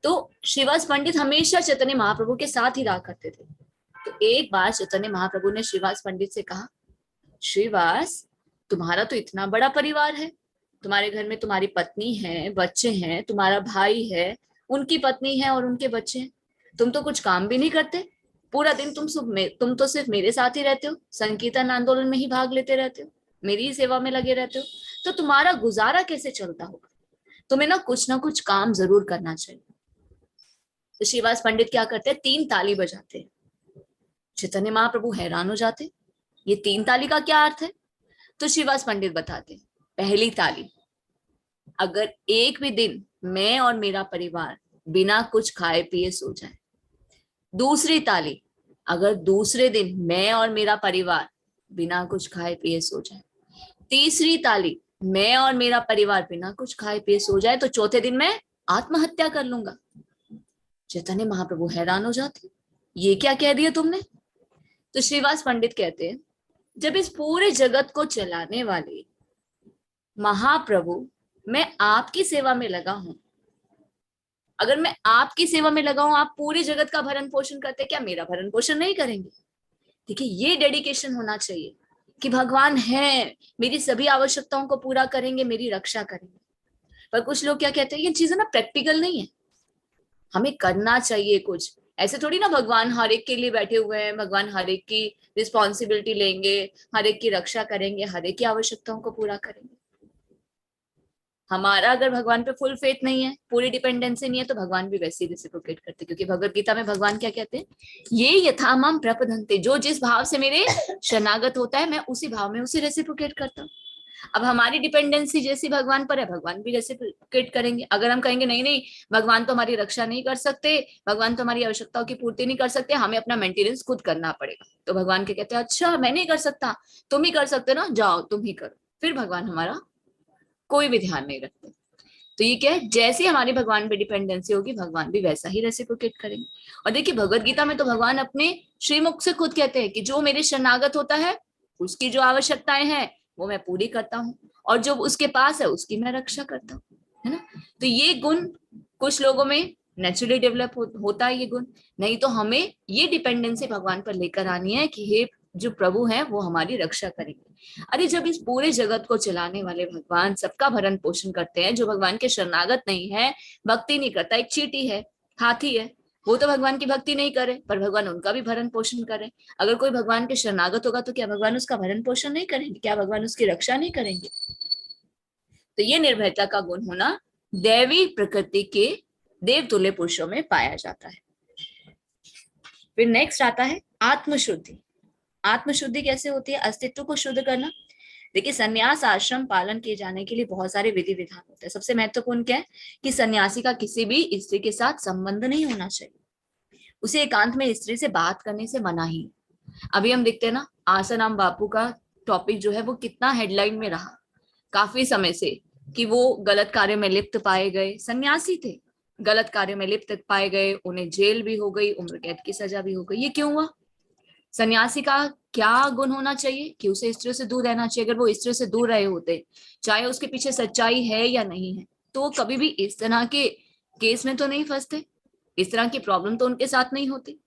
तो श्रीवास पंडित हमेशा चैतन्य महाप्रभु के साथ ही रहा करते थे। तो एक बार चैतन्य महाप्रभु ने श्रीवास पंडित से कहा, श्रीवास, तुम्हारा तो इतना बड़ा परिवार है, तुम्हारे घर में तुम्हारी पत्नी है, बच्चे हैं, तुम्हारा भाई है, उनकी पत्नी है और उनके बच्चे हैं, तुम तो कुछ काम भी नहीं करते, पूरा दिन तुम तो सिर्फ मेरे साथ ही रहते हो, संकीर्तन आंदोलन में ही भाग लेते रहते हो, मेरी ही सेवा में लगे रहते हो, तो तुम्हारा गुजारा कैसे चलता होगा? तुम्हें ना कुछ काम जरूर करना चाहिए। तो श्रीवास पंडित क्या करते हैं, 3 ताली बजाते हैं। चैतन्य महाप्रभु हैरान हो जाते, ये 3 ताली का क्या अर्थ है? तो श्रीवास पंडित बताते, पहली ताली, अगर एक भी दिन मैं और मेरा परिवार बिना कुछ खाए पिए सो जाए। दूसरी ताली, अगर दूसरे दिन मैं और मेरा परिवार बिना कुछ खाए पिए सो जाए। तीसरी ताली, मैं और मेरा परिवार बिना कुछ खाए पिए सो जाए तो चौथे दिन मैं आत्महत्या कर लूंगा। चैतन्य महाप्रभु हैरान हो जाते, ये क्या कह दिया तुमने? तो श्रीवास पंडित कहते हैं, जब इस पूरे जगत को चलाने वाले महाप्रभु मैं आपकी सेवा में लगा हूं, अगर मैं आपकी सेवा में लगा हूं, आप पूरे जगत का भरण पोषण करते, क्या मेरा भरण पोषण नहीं करेंगे? देखिए, ये डेडिकेशन होना चाहिए कि भगवान है, मेरी सभी आवश्यकताओं को पूरा करेंगे, मेरी रक्षा करेंगे। पर कुछ लोग क्या कहते हैं, ये चीजें ना प्रैक्टिकल नहीं है, हमें करना चाहिए कुछ। ऐसे थोड़ी ना भगवान हर एक के लिए बैठे हुए हैं, भगवान हर एक की रिस्पॉन्सिबिलिटी लेंगे, हर एक की रक्षा करेंगे, हर एक की आवश्यकताओं को पूरा करेंगे। हमारा अगर भगवान पे फुल फेथ नहीं है, पूरी डिपेंडेंसी नहीं है, तो भगवान भी वैसे ही रेसिप्रोकेट करते, क्योंकि भगवत गीता में भगवान क्या कहते हैं, ये यथामाम प्रपदन्ते, जो जिस भाव से मेरे शरणागत होता है मैं उसी भाव में उसे रेसिप्रोकेट करता हूँ। अब हमारी डिपेंडेंसी जैसी भगवान पर है, भगवान भी रेसिप्रोकेट करेंगे। अगर हम कहेंगे नहीं नहीं, भगवान तो हमारी रक्षा नहीं कर सकते, भगवान तो हमारी आवश्यकताओं की पूर्ति नहीं कर सकते, हमें अपना मेंटेनेंस खुद करना पड़ेगा, तो भगवान के कहते हैं अच्छा मैं नहीं कर सकता, तुम ही कर सकते ना, जाओ तुम ही करो। फिर भगवान हमारा कोई भी ध्यान नहीं रखते। तो ये क्या है, जैसे हमारी भगवान पे डिपेंडेंसी होगी, भगवान भी वैसा ही रेसिप्रोकेट करेंगे। और देखिए, भगवत गीता में तो भगवान अपने श्रीमुख से खुद कहते हैं कि जो मेरे शरणागत होता है उसकी जो आवश्यकताएं हैं वो मैं पूरी करता हूँ, और जो उसके पास है उसकी मैं रक्षा करता हूँ, है ना। तो ये गुण कुछ लोगों में नेचुरली डेवलप होता है ये गुण, नहीं तो हमें ये डिपेंडेंसी भगवान पर लेकर आनी है कि हे जो प्रभु हैं वो हमारी रक्षा करेंगे। अरे जब इस पूरे जगत को चलाने वाले भगवान सबका भरण पोषण करते हैं, जो भगवान के शरणागत नहीं है, भक्ति नहीं करता, एक चींटी है, हाथी है, वो तो भगवान की भक्ति नहीं करे, पर भगवान उनका भी भरण पोषण करे। अगर कोई भगवान के शरणागत होगा तो क्या भगवान उसका भरण पोषण नहीं करेंगे? क्या भगवान उसकी रक्षा नहीं करेंगे? तो ये निर्भयता का गुण होना दैवी प्रकृति के देवतुल्य पुरुषों में पाया जाता है। फिर नेक्स्ट आता है आत्मशुद्धि। आत्मशुद्धि कैसे होती है? अस्तित्व को शुद्ध करना। देखिए, संन्यास आश्रम पालन किए जाने के लिए बहुत सारे विधि विधान होते हैं। सबसे महत्वपूर्ण क्या है कि सन्यासी का किसी भी स्त्री के साथ संबंध नहीं होना चाहिए, उसे एकांत में स्त्री से बात करने से मना ही। अभी हम देखते हैं ना, आसाराम बापू का टॉपिक जो है वो कितना हेडलाइन में रहा काफी समय से, कि वो गलत कार्य में लिप्त पाए गए, सन्यासी थे, गलत कार्य में लिप्त पाए गए, उन्हें जेल भी हो गई, उम्र कैद की सजा भी हो गई। ये क्यों हुआ? सन्यासी का क्या गुण होना चाहिए कि उसे स्त्रियों से दूर रहना चाहिए। अगर वो स्त्रियों से दूर रहे होते, चाहे उसके पीछे सच्चाई है या नहीं है, तो कभी भी इस तरह के केस में तो नहीं फंसते, इस तरह की प्रॉब्लम तो उनके साथ नहीं होती।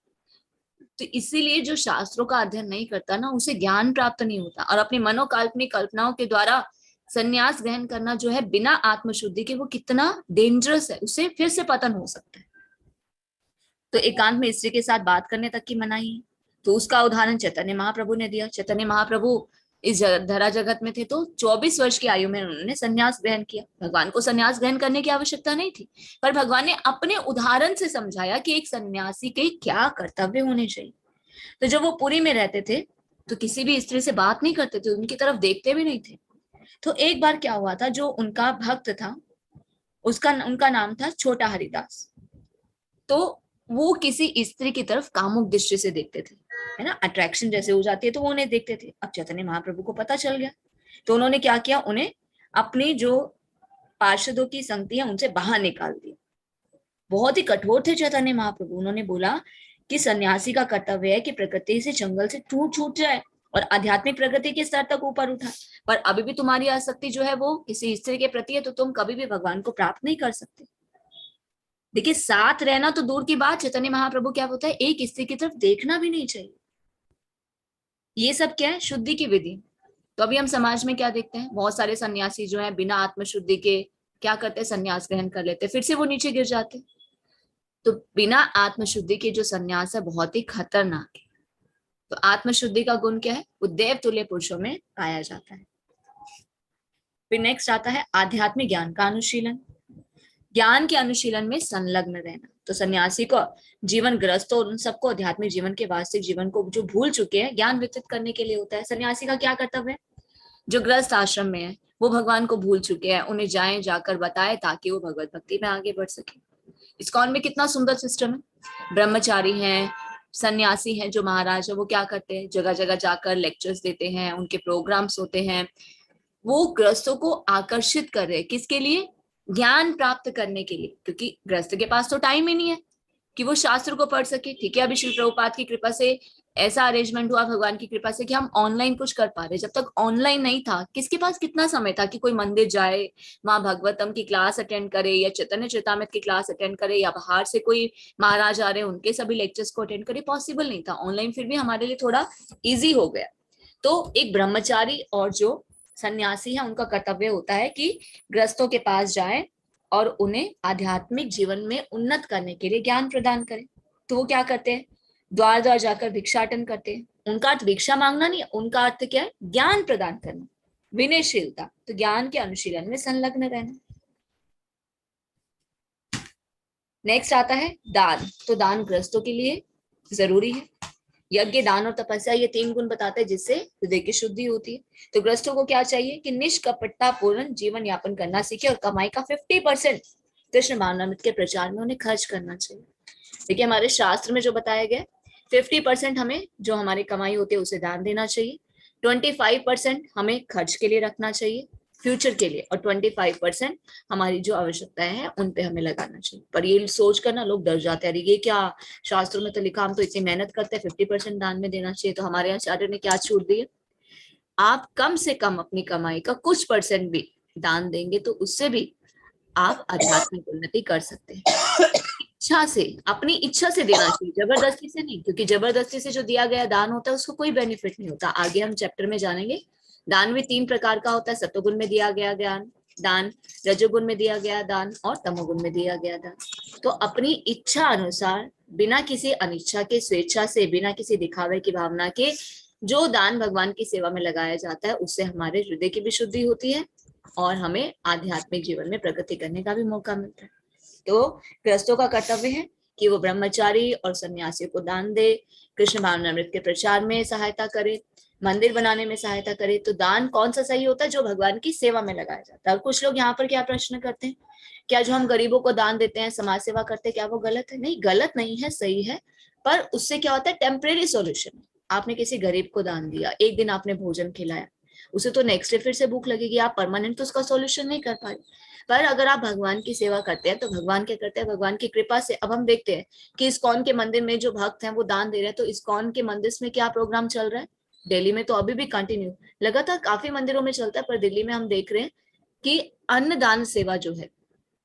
तो इसीलिए जो शास्त्रों का अध्ययन नहीं करता ना, उसे ज्ञान प्राप्त नहीं होता, और अपनी मनोकाल्पनिक कल्पनाओं के द्वारा संन्यास ग्रहण करना जो है बिना आत्मशुद्धि के, वो कितना डेंजरस है, उससे फिर से पतन हो सकता है। तो एकांत में स्त्री के साथ बात करने तक की मनाही, तो उसका उदाहरण चैतन्य महाप्रभु ने दिया। चैतन्य महाप्रभु इस धरा जगत में थे तो 24 वर्ष की आयु में उन्होंने संन्यास ग्रहण किया। भगवान को संन्यास ग्रहण करने की आवश्यकता नहीं थी, पर भगवान ने अपने उदाहरण से समझाया कि एक सन्यासी के क्या कर्तव्य होने चाहिए। तो जब वो पुरी में रहते थे तो किसी भी स्त्री से बात नहीं करते थे, उनकी तरफ देखते भी नहीं थे। तो एक बार क्या हुआ था, जो उनका भक्त था उनका नाम था छोटा हरिदास, तो वो किसी स्त्री की तरफ कामुक दृष्टि से देखते थे, है ना, अट्रैक्शन जैसे हो जाती है, तो वो उन्हें देखते थे। अब चैतन्य महाप्रभु को पता चल गया, तो उन्होंने क्या किया, उन्हें अपनी जो पार्षदों की संगति है उनसे बाहर निकाल दिया। बहुत ही कठोर थे चैतन्य महाप्रभु। उन्होंने बोला कि सन्यासी का कर्तव्य है कि प्रकृति से जंगल से छूट जाए और आध्यात्मिक प्रगति के स्तर तक ऊपर उठा। पर अभी भी तुम्हारी आसक्ति जो है वो किसी स्त्री के प्रति है, तो तुम कभी भी भगवान को प्राप्त नहीं कर सकते। देखिए, साथ रहना तो दूर की बात, चैतन्य महाप्रभु क्या बोलता है, एक स्त्री की तरफ देखना भी नहीं चाहिए। ये सब क्या है, शुद्धि की विधि। तो अभी हम समाज में क्या देखते हैं, बहुत सारे सन्यासी जो है बिना आत्मशुद्धि के क्या करते हैं, सन्यास ग्रहण कर लेते हैं, फिर से वो नीचे गिर जाते हैं। तो बिना आत्मशुद्धि के जो सन्यास है बहुत ही खतरनाक है। तो आत्मशुद्धि का गुण क्या है, वो देव तुल्य पुरुषों में पाया जाता है। फिर नेक्स्ट आता है आध्यात्मिक ज्ञान का अनुशीलन। ज्ञान के अनुशीलन में संलग्न रहना। तो सन्यासी को जीवन ग्रस्तों और उन सबको आध्यात्मिक जीवन के वास्तविक जीवन को जो भूल चुके हैं ज्ञान वितरित करने के लिए होता है। सन्यासी का क्या कर्तव्य है, जो ग्रस्त आश्रम में है वो भगवान को भूल चुके हैं, उन्हें जाकर बताए ताकि वो भगवत भक्ति में आगे बढ़ सके। इस्कॉन में कितना सुंदर सिस्टम है, ब्रह्मचारी हैं, सन्यासी हैं जो महाराज है, वो क्या करते हैं, जगह जगह जाकर लेक्चर्स देते हैं, उनके प्रोग्राम्स होते हैं, वो ग्रस्तों को आकर्षित कर रहे हैं, किसके लिए, ज्ञान प्राप्त करने के लिए, क्योंकि गृहस्थ के पास तो टाइम ही नहीं है कि वो शास्त्र को पढ़ सके। ठीक है, अभी श्री प्रभुपाद की कृपा से ऐसा अरेंजमेंट हुआ भगवान की कृपा से कि हम ऑनलाइन कुछ कर पा रहे। जब तक ऑनलाइन नहीं था, किसके पास कितना समय था कि कोई मंदिर जाए, वहां भागवतम की क्लास अटेंड करे, या चैतन्य चरितामृत की क्लास अटेंड करे, या बाहर से कोई महाराज आ रहे हैं उनके सभी लेक्चर्स को अटेंड करे, पॉसिबल नहीं था। ऑनलाइन फिर भी हमारे लिए थोड़ा ईजी हो गया। तो एक ब्रह्मचारी और जो सन्यासी है उनका कर्तव्य होता है कि गृहस्थों के पास जाए और उन्हें आध्यात्मिक जीवन में उन्नत करने के लिए ज्ञान प्रदान करें। तो वो क्या करते हैं, द्वार द्वार जाकर भिक्षाटन करते हैं। उनका अर्थ भिक्षा मांगना नहीं है, उनका अर्थ क्या है, ज्ञान प्रदान करना, विनयशीलता। तो ज्ञान के अनुशीलन में संलग्न रहना। नेक्स्ट आता है दान। तो दान गृहस्थों के लिए जरूरी है। यज्ञ, दान और तपस्या, ये 3 गुण बताते हैं जिससे हृदय की शुद्धि होती है। तो गृहस्थों को क्या चाहिए कि निष्कपटता पूर्ण जीवन यापन करना सीखे और कमाई का 50% कृष्ण भावनामृत के प्रचार में उन्हें खर्च करना चाहिए। देखिए, हमारे शास्त्र में जो बताया गया 50% हमें जो हमारी कमाई होती है उसे दान देना चाहिए, 25% हमें खर्च के लिए रखना चाहिए, फ्यूचर के लिए, और 25% हमारी जो आवश्यकताएं हैं उन पे हमें लगाना चाहिए। पर ये सोच कर ना लोग डर जाते हैं, अरे ये क्या, शास्त्रों में तो लिखा हम तो इतनी मेहनत करते हैं, 50% दान में देना चाहिए। तो हमारे आचार्य ने क्या छूट दी है, आप कम से कम अपनी कमाई का कुछ % भी दान देंगे तो उससे भी आप आध्यात्मिक उन्नति कर सकते हैं। इच्छा से, अपनी इच्छा से देना चाहिए, जबरदस्ती से नहीं, क्योंकि जबरदस्ती से जो दिया गया दान होता है उसको कोई बेनिफिट नहीं होता। आगे हम चैप्टर में जानेंगे। दान भी 3 प्रकार का होता है, सत्वगुण में दिया गया दान, रजोगुण में दिया गया दान और तमोगुण में दिया गया दान। तो अपनी इच्छा अनुसार, बिना किसी अनिच्छा के, स्वेच्छा से, बिना किसी दिखावे की भावना के जो दान भगवान की सेवा में लगाया जाता है उससे हमारे हृदय की भी शुद्धि होती है और हमें आध्यात्मिक जीवन में प्रगति करने का भी मौका मिलता है। तो गृहस्थों का कर्तव्य है कि वो ब्रह्मचारी और सन्यासी को दान दे, कृष्ण भावनामृत के प्रचार में सहायता करे, मंदिर बनाने में सहायता करे। तो दान कौन सा सही होता है, जो भगवान की सेवा में लगाया जाता है। और कुछ लोग यहाँ पर क्या प्रश्न करते हैं, क्या जो हम गरीबों को दान देते हैं, समाज सेवा करते हैं, क्या वो गलत है? नहीं, गलत नहीं है, सही है। पर उससे क्या होता है, टेम्परेरी सॉल्यूशन। आपने किसी गरीब को दान दिया, एक दिन आपने भोजन खिलाया, उसे तो नेक्स्ट डे फिर से भूख लगेगी, आप परमानेंट तो उसका सॉल्यूशन नहीं कर पाए। पर अगर आप भगवान की सेवा करते हैं तो भगवान क्या करते हैं, भगवान की कृपा से अब हम देखते हैं कि इस्कॉन के मंदिर में जो भक्त हैं वो दान दे रहे हैं। तो इस्कॉन के मंदिर में क्या प्रोग्राम चल रहा है, दिल्ली में तो अभी भी कंटिन्यू लगातार काफी मंदिरों में चलता है, पर दिल्ली में हम देख रहे हैं कि अन्नदान सेवा जो है,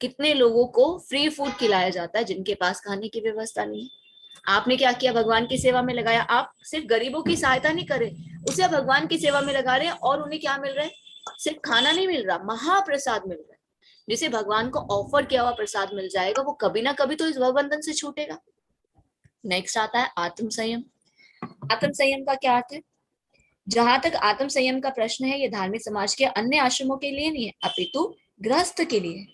कितने लोगों को फ्री फूड खिलाया जाता है जिनके पास खाने की व्यवस्था नहीं है। आपने क्या किया, भगवान की सेवा में लगाया। आप सिर्फ गरीबों की सहायता नहीं कर रहे, उसे भगवान की सेवा में लगा रहे हैं और उन्हें क्या मिल रहा है, सिर्फ खाना नहीं मिल रहा, महाप्रसाद मिल रहा है। जिसे भगवान को ऑफर किया हुआ प्रसाद मिल जाएगा वो कभी ना कभी तो इस भवबंधन से छूटेगा। नेक्स्ट आता है आत्म संयम। आत्म संयम का क्या अर्थ है, जहां तक आत्म संयम का प्रश्न है, ये धार्मिक समाज के अन्य आश्रमों के लिए नहीं है, अपितु गृहस्थ के लिए है।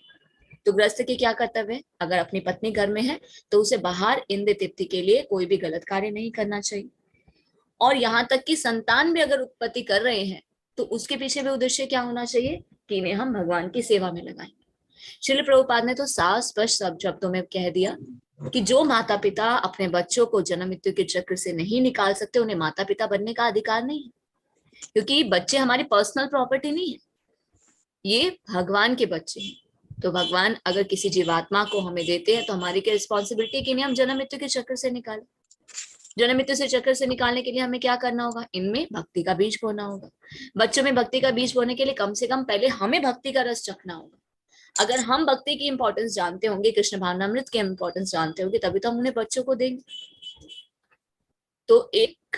तो गृहस्थ के क्या कर्तव्य है, अगर अपनी पत्नी घर में है तो उसे बाहर इंद्र तृप्ति के लिए कोई भी गलत कार्य नहीं करना चाहिए। और यहाँ तक कि संतान भी अगर उत्पत्ति कर रहे हैं तो उसके पीछे भी उद्देश्य क्या होना चाहिए कि इन्हें हम भगवान की सेवा में लगाएं। श्रील प्रभुपाद ने तो साफ स्पष्ट शब्दों में कह दिया कि जो माता पिता अपने बच्चों को जन्म मृत्यु के चक्र से नहीं निकाल सकते उन्हें माता पिता बनने का अधिकार नहीं है, क्योंकि बच्चे हमारी पर्सनल प्रॉपर्टी नहीं है, ये भगवान के बच्चे हैं। तो भगवान अगर किसी जीवात्मा को हमें देते हैं तो हमारी क्या रिस्पॉन्सिबिलिटी कि इन्हें हम जन्म मृत्यु के चक्र से निकालें। जन्म मृत्यु से चक्र से निकालने के लिए हमें क्या करना होगा? इनमें भक्ति का बीज बोना होगा। बच्चों में भक्ति का बीज बोने के लिए कम से कम पहले हमें भक्ति का रस चखना होगा। अगर हम भक्ति की इंपॉर्टेंस जानते होंगे, कृष्ण भावनामृत की इंपॉर्टेंस जानते होंगे, तभी तो हम उन्हें बच्चों को देंगे। तो एक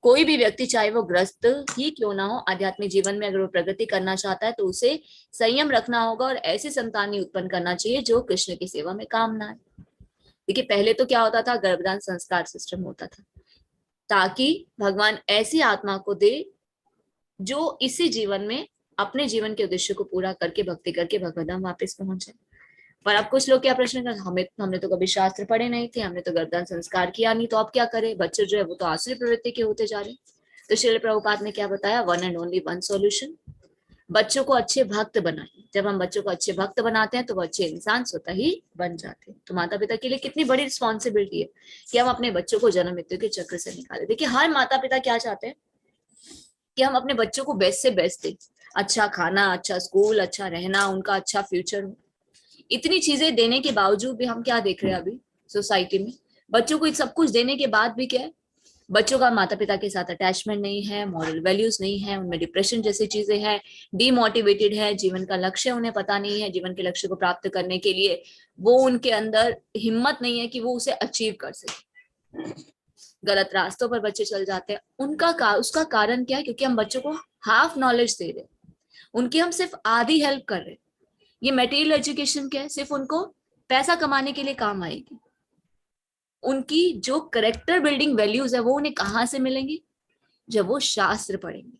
कोई भी व्यक्ति, चाहे वो ग्रस्त ही क्यों ना हो, आध्यात्मिक जीवन में अगर वो प्रगति करना चाहता है तो उसे संयम रखना होगा और ऐसी संतान ही उत्पन्न करना चाहिए जो कृष्ण की सेवा में काम ना आए। देखिए पहले तो क्या होता था, गर्भदान संस्कार सिस्टम होता था, ताकि भगवान ऐसी आत्मा को दे जो इसी जीवन में अपने जीवन के उद्देश्य को पूरा करके भक्ति करके भगवतधाम वापस पहुंचे। पर अब कुछ लोग क्या प्रश्न करते, हमने तो कभी शास्त्र पढ़े नहीं थे, हमने तो गर्भदान संस्कार किया नहीं, तो अब क्या करें? बच्चे जो है वो तो आसुरी प्रवृत्ति के होते जा रहे हैं। तो श्रील प्रभुपाद ने क्या बताया? One and only one solution, बच्चों को अच्छे भक्त बनाए। जब हम बच्चों को अच्छे भक्त बनाते हैं तो वो अच्छे इंसान स्वतः ही बन जाते हैं। तो माता पिता के लिए कितनी बड़ी रिस्पॉन्सिबिलिटी है कि हम अपने बच्चों को जन्म मृत्यु के चक्र से निकालें। देखिए हर माता पिता क्या चाहते हैं कि हम अपने बच्चों को बेस्ट से बेस्ट दें, अच्छा खाना, अच्छा स्कूल, अच्छा रहना, उनका अच्छा फ्यूचर हो। इतनी चीजें देने के बावजूद भी हम क्या देख रहे हैं अभी सोसाइटी में? बच्चों को सब कुछ देने के बाद भी क्या है, बच्चों का माता पिता के साथ अटैचमेंट नहीं है, मॉरल वैल्यूज नहीं है, उनमें डिप्रेशन जैसी चीजें हैं, डीमोटिवेटेड है, जीवन का लक्ष्य उन्हें पता नहीं है, जीवन के लक्ष्य को प्राप्त करने के लिए वो उनके अंदर हिम्मत नहीं है कि वो उसे अचीव कर सके। गलत रास्तों पर बच्चे चल जाते हैं। उसका कारण क्या है? क्योंकि हम बच्चों को हाफ नॉलेज दे रहे हैं, उनकी हम सिर्फ आधी हेल्प कर रहे हैं। ये मटेरियल एजुकेशन क्या है? सिर्फ उनको पैसा कमाने के लिए काम आएगी। उनकी जो करेक्टर बिल्डिंग वैल्यूज है वो उन्हें कहाँ से मिलेंगी? जब वो शास्त्र पढ़ेंगे।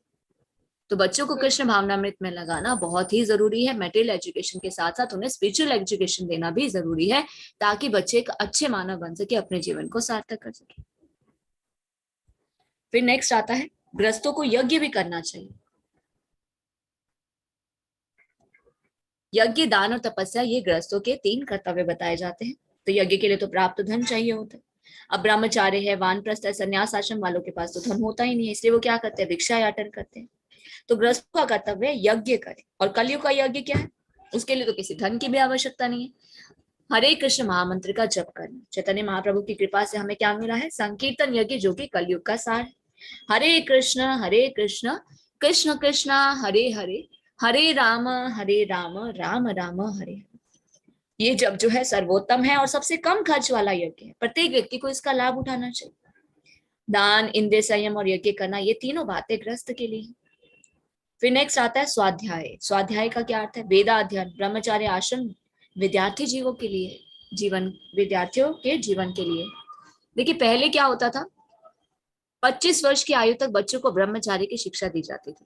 तो बच्चों को कृष्ण भावनामृत में लगाना बहुत ही जरूरी है। मटेरियल एजुकेशन के साथ साथ उन्हें स्पिरिचुअल एजुकेशन देना भी जरूरी है, ताकि बच्चे एक अच्छे मानव बन सके, अपने जीवन को सार्थक कर सके। फिर नेक्स्ट आता है, ग्रस्तों को यज्ञ भी करना चाहिए। यज्ञ, दान और तपस्या, ये गृहस्थों के 3 कर्तव्य बताए जाते हैं। तो यज्ञ के लिए तो प्राप्त धन चाहिए होता है। अब ब्रह्मचार्य है, वानप्रस्थ है, संन्यास आश्रम वालों के पास तो धन होता ही नहीं है, इसलिए वो क्या करते हैं? भिक्षा याटन करते हैं। तो गृहस्थों का कर्तव्य है यज्ञ करें। और कलयुग का यज्ञ क्या है? उसके लिए तो किसी धन की भी आवश्यकता नहीं है, हरे कृष्ण महामंत्र का जप करना। चैतन्य महाप्रभु की कृपा से हमें क्या मिला है? संकीर्तन यज्ञ, जो कि कलयुग का सार है। हरे कृष्ण कृष्ण कृष्ण हरे हरे, हरे राम राम राम हरे। ये जब जो है सर्वोत्तम है और सबसे कम खर्च वाला यज्ञ है। प्रत्येक व्यक्ति को इसका लाभ उठाना चाहिए। दान, इंद्रिय संयम और यज्ञ करना, ये तीनों बातें ग्रस्त के लिए। फिर नेक्स्ट आता है स्वाध्याय। स्वाध्याय का क्या अर्थ है? वेदाध्ययन। ब्रह्मचार्य आश्रम विद्यार्थी जीवों के लिए, विद्यार्थियों के जीवन के लिए। देखिए पहले क्या होता था, 25 वर्ष की आयु तक बच्चों को ब्रह्मचार्य की शिक्षा दी जाती थी।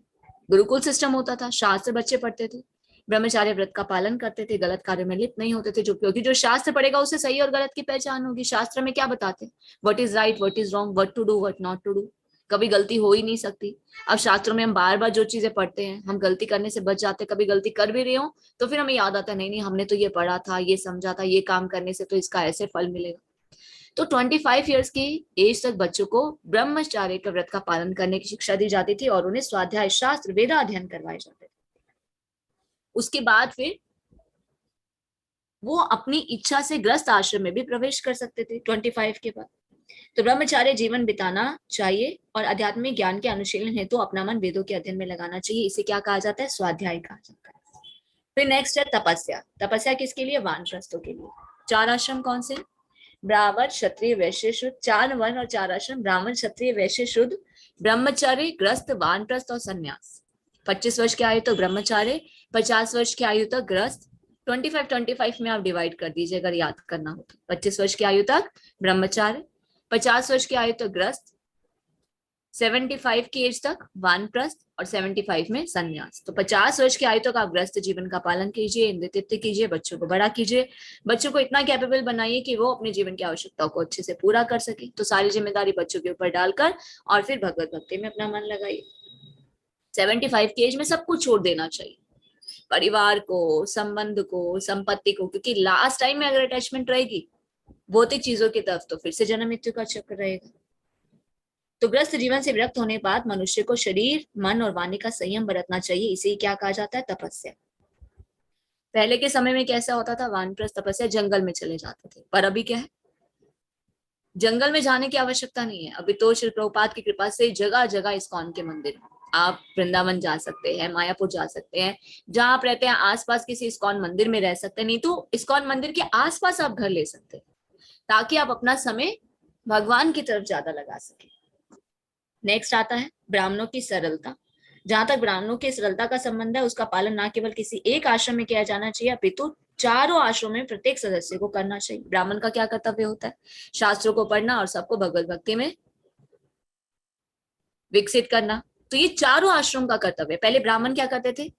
गुरुकुल सिस्टम होता था, शास्त्र बच्चे पढ़ते थे, ब्रह्मचार्य व्रत का पालन करते थे, गलत कार्य में लिप्त नहीं होते थे। क्योंकि जो शास्त्र पढ़ेगा उसे सही और गलत की पहचान होगी। शास्त्र में क्या बताते हैं? What is right, what is wrong, what to do, what not to do. कभी गलती हो ही नहीं सकती। अब शास्त्रों में हम बार बार जो चीजें पढ़ते हैं, हम गलती करने से बच जाते हैं। कभी गलती कर भी रहे हो तो फिर हमें याद आता है, नहीं हमने तो ये पढ़ा था, ये समझा था, ये काम करने से तो इसका ऐसे फल मिलेगा। तो 25 इयर्स की एज तक बच्चों को ब्रह्मचार्य के व्रत का पालन करने की शिक्षा दी जाती थी और उन्हें स्वाध्याय, शास्त्र, वेदाध्ययन करवाए जाते थे। उसके बाद फिर वो अपनी इच्छा से ग्रस्त आश्रम में भी प्रवेश कर सकते थे 25 के बाद। तो ब्रह्मचार्य जीवन बिताना चाहिए और आध्यात्मिक ज्ञान के अनुशीलन हेतु अपना मन वेदों के अध्ययन में लगाना चाहिए। इसे क्या कहा जाता है? स्वाध्याय कहा जाता है। फिर नेक्स्ट है तपस्या। तपस्या किसके लिए? वानप्रस्थों के लिए। 4 आश्रम कौन से? ब्राह्मण, क्षत्रिय, वैश्य, शुद्ध। 4 वर्ण और 4 आश्रम, ब्राह्मण, क्षत्रिय, वैश्य, शुद्ध, ब्रह्मचार्य, ग्रस्त, वानप्रस्थ और संन्यास। 25 वर्ष की आयु तक ब्रह्मचार्य, 50 वर्ष की आयु तक ग्रस्त। 25 में आप डिवाइड कर दीजिए अगर याद करना हो तो। 25 वर्ष की आयु तक ब्रह्मचार्य, 50 वर्ष की आयु तक ग्रस्त, 75 की एज तक वानप्रस्थ और 75 में संन्यास। तो 50 वर्ष की आयु तक आप ग्रस्त जीवन का पालन कीजिए, इंद्रिय तृप्ति कीजिए, बच्चों को बड़ा कीजिए, बच्चों को इतना कैपेबल बनाइए कि वो अपने जीवन की आवश्यकताओं को अच्छे से पूरा कर सके। तो सारी जिम्मेदारी बच्चों के ऊपर डालकर और फिर भगवत भक्ति में अपना मन लगाइए। 75 की एज में सब कुछ छोड़ देना चाहिए, परिवार को, संबंध को, संपत्ति को, क्योंकि लास्ट टाइम में अगर अटैचमेंट रहेगी भौतिक चीजों की तरफ तो फिर से जन्म मृत्यु का चक्र रहेगा। तो ग्रस्त जीवन से विरक्त होने के बाद मनुष्य को शरीर, मन और वाणी का संयम बरतना चाहिए। इसे क्या कहा जाता है? तपस्या। पहले के समय में कैसा होता था? वानप्रस्थ तपस्या, जंगल में चले जाते थे। पर अभी क्या है? जंगल में जाने की आवश्यकता नहीं है। अभी तो श्री प्रभुपाद की कृपा से जगह जगह इस्कॉन के मंदिर हैं। आप वृंदावन जा सकते हैं, मायापुर जा सकते हैं, जहां आप रहते हैं आसपास किसी इस्कॉन मंदिर में रह सकते हैं, नहीं तो इस्कॉन मंदिर के आसपास आप घर ले सकते हैं, ताकि आप अपना समय भगवान की तरफ ज्यादा लगा सके। नेक्स्ट आता है ब्राह्मणों की सरलता। जहां तक ब्राह्मणों की सरलता का संबंध है, उसका पालन न केवल किसी एक आश्रम में किया जाना चाहिए, अपितु चारों आश्रमों में प्रत्येक सदस्य को करना चाहिए। ब्राह्मण का क्या कर्तव्य होता है? शास्त्रों को पढ़ना और सबको भगवत भक्ति में विकसित करना। तो ये चारों आश्रम का कर्तव्य है। पहले ब्राह्मण क्या करते थे?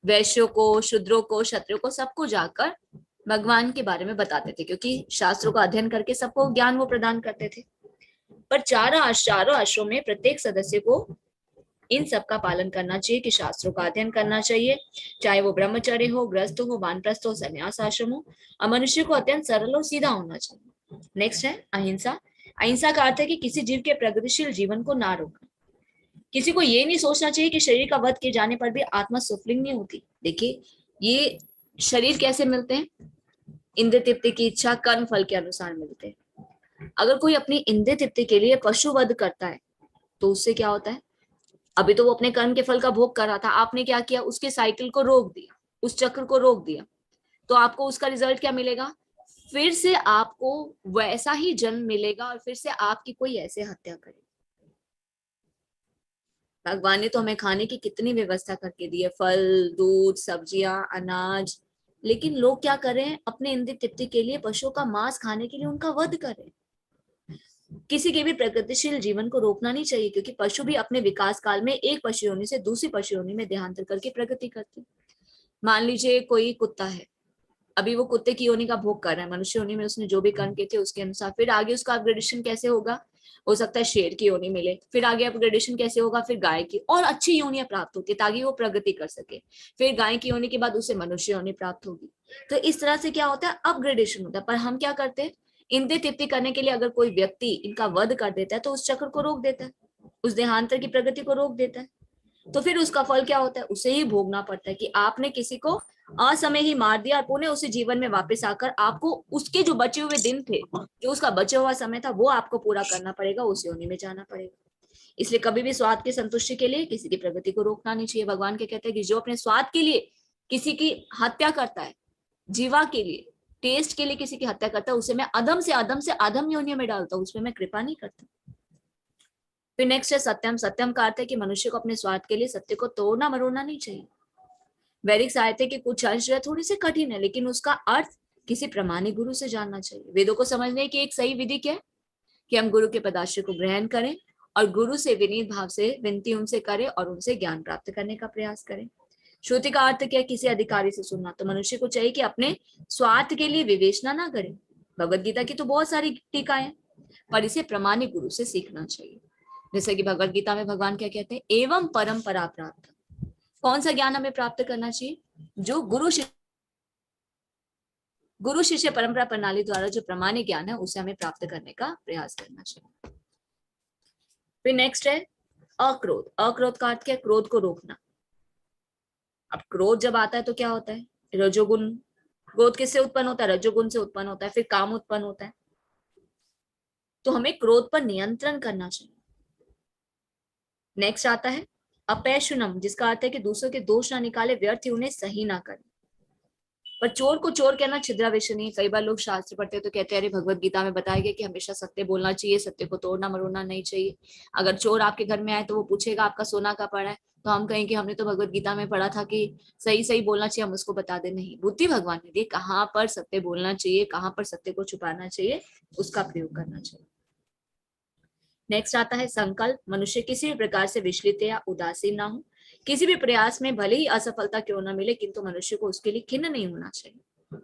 वैश्यों को, शूद्रों को, क्षत्रियों को, सबको जाकर भगवान के बारे में बताते थे, क्योंकि शास्त्रों का अध्ययन करके सबको ज्ञान वो प्रदान करते थे। पर चारों आश्रमों में प्रत्येक सदस्य को इन सब का पालन करना चाहिए कि शास्त्रों का अध्ययन करना चाहिए, चाहे वो ब्रह्मचर्य हो, गृहस्थ हो, वानप्रस्थ हो, संन्यास आश्रम हो, और मनुष्य को अत्यंत सरल और सीधा होना चाहिए। नेक्स्ट है अहिंसा। अहिंसा का अर्थ है कि किसी जीव के प्रगतिशील जीवन को ना रोकना। किसी को ये नहीं सोचना चाहिए कि शरीर का वध किए जाने पर भी आत्मा सुफलिंग नहीं होती। देखिए, ये शरीर कैसे मिलते हैं? इंद्रिय तृप्ति की इच्छा कर्म फल के अनुसार मिलते हैं। अगर कोई अपनी इंद्रिय तृप्ति के लिए पशु वध करता है तो उससे क्या होता है? अभी तो वो अपने कर्म के फल का भोग कर रहा था, आपने क्या किया? उसके साइकिल को रोक दिया, उस चक्र को रोक दिया, तो आपको उसका रिजल्ट क्या मिलेगा? फिर से आपको वैसा ही जन्म मिलेगा और फिर से आपकी कोई ऐसे हत्या करे। भगवान ने तो हमें खाने की कितनी व्यवस्था करके दी है, फल, दूध, सब्जियां, अनाज, लेकिन लोग क्या कर रहे हैं? अपने इंद्रिय तृप्ति के लिए पशुओं का मांस खाने के लिए उनका वध कर रहे हैं। किसी के भी प्रगतिशील जीवन को रोकना नहीं चाहिए, क्योंकि पशु भी अपने विकास काल में एक पशु योनि से दूसरी पशु योनि में देहांतर करके प्रगति करते हैं। मान लीजिए कोई कुत्ता है, अभी वो कुत्ते की योनि का भोग कर रहा है, मनुष्य योनि में उसने जो भी कर्म किए थे उसके अनुसार, फिर आगे उसका अपग्रेडेशन कैसे होगा? हो सकता है शेर की योनि मिले, फिर आगे अपग्रेडेशन कैसे होगा? फिर गाय की, और अच्छी योनियां प्राप्त होती है ताकि वो प्रगति कर सके। फिर गाय की योनि के बाद उसे मनुष्य योनि प्राप्त होगी। तो इस तरह से क्या होता है? अपग्रेडेशन होता है। पर हम क्या करते हैं? इंद्रिय तृप्ति करने के लिए अगर कोई व्यक्ति इनका वध कर देता है तो उस चक्र को रोक देता है, उस देहांतर की प्रगति को रोक देता है। तो फिर उसका फल क्या होता है? उसे ही भोगना पड़ता है कि आपने किसी को असमय ही मार दिया और पुनः उसे जीवन में वापस आकर आपको उसके जो बचे हुए दिन थे, जो उसका बचा हुआ समय था, वो आपको पूरा करना पड़ेगा, उस योनि में जाना पड़ेगा। इसलिए कभी भी स्वार्थ की संतुष्टि के लिए किसी की प्रगति को रोकना नहीं चाहिए। भगवान के कहते हैं कि जो अपने स्वार्थ के लिए किसी की हत्या करता है, जीवा के लिए, टेस्ट के लिए किसी की हत्या करता है, उसे मैं अधम से अधम योनियों में डालता हूँ, उसमें मैं कृपा नहीं करता। फिर नेक्स्ट है सत्यम। सत्यम का अर्थ है कि मनुष्य को अपने स्वार्थ के लिए सत्य को तोड़ना मरोड़ना नहीं चाहिए। वैदिक साहित्य के कुछ अंश जो है थोड़े से कठिन है, लेकिन उसका अर्थ किसी प्रमाणिक गुरु से जानना चाहिए। वेदों को समझने की एक सही विधि क्या है? कि हम गुरु के पदाश्रय को ग्रहण करें और गुरु से विनीत भाव से विनती उनसे करें और उनसे ज्ञान प्राप्त करने का प्रयास करें। श्रुति का अर्थ क्या है? किसी अधिकारी से सुनना। तो मनुष्य को चाहिए कि अपने स्वार्थ के लिए विवेचना ना करे। भगवत गीता की तो बहुत सारी टीकाएं, पर इसे प्रमाणिक गुरु से सीखना चाहिए। जैसे कि भगवत गीता में भगवान क्या कहते हैं? एवं परंपरा प्राप्त। कौन सा ज्ञान हमें प्राप्त करना चाहिए? जो गुरु शिष्य परंपरा प्रणाली द्वारा जो प्रमाणिक ज्ञान है उसे हमें प्राप्त करने का प्रयास करना चाहिए। फिर नेक्स्ट है अक्रोध। अक्रोध का अर्थ क्या है? क्रोध को रोकना। अब क्रोध जब आता है तो क्या होता है? रजोगुण। क्रोध किससे उत्पन्न होता है? रजोगुण से उत्पन्न होता है। फिर काम उत्पन्न होता है। तो हमें क्रोध पर नियंत्रण करना चाहिए। नेक्स्ट आता है अपैशुनम, जिसका अर्थ है कि दूसरों के दोष ना निकाले, व्यर्थ ही उन्हें सही ना करें। पर चोर को चोर कहना छिद्रावेश नहीं है। कई बार लोग शास्त्र पढ़ते हैं तो कहते हैं अरे भगवत गीता में बताया गया कि हमेशा सत्य बोलना चाहिए, सत्य को तोड़ना मरोड़ना नहीं चाहिए। अगर चोर आपके घर में आए तो वो पूछेगा आपका सोना कहाँ पड़ा है, तो हम कहें कि हमने तो भगवत गीता में पढ़ा था कि सही सही बोलना चाहिए, हम उसको बता दे। नहीं, बुद्धि भगवान ने दी, कहाँ पर सत्य बोलना चाहिए, कहाँ पर सत्य को छुपाना चाहिए, उसका प्रयोग करना चाहिए। नेक्स्ट आता है संकल्प। मनुष्य किसी भी प्रकार से विचलित या उदासीन ना हो। किसी भी प्रयास में भले ही असफलता क्यों ना मिले, किंतु मनुष्य को उसके लिए खिन्न नहीं होना चाहिए।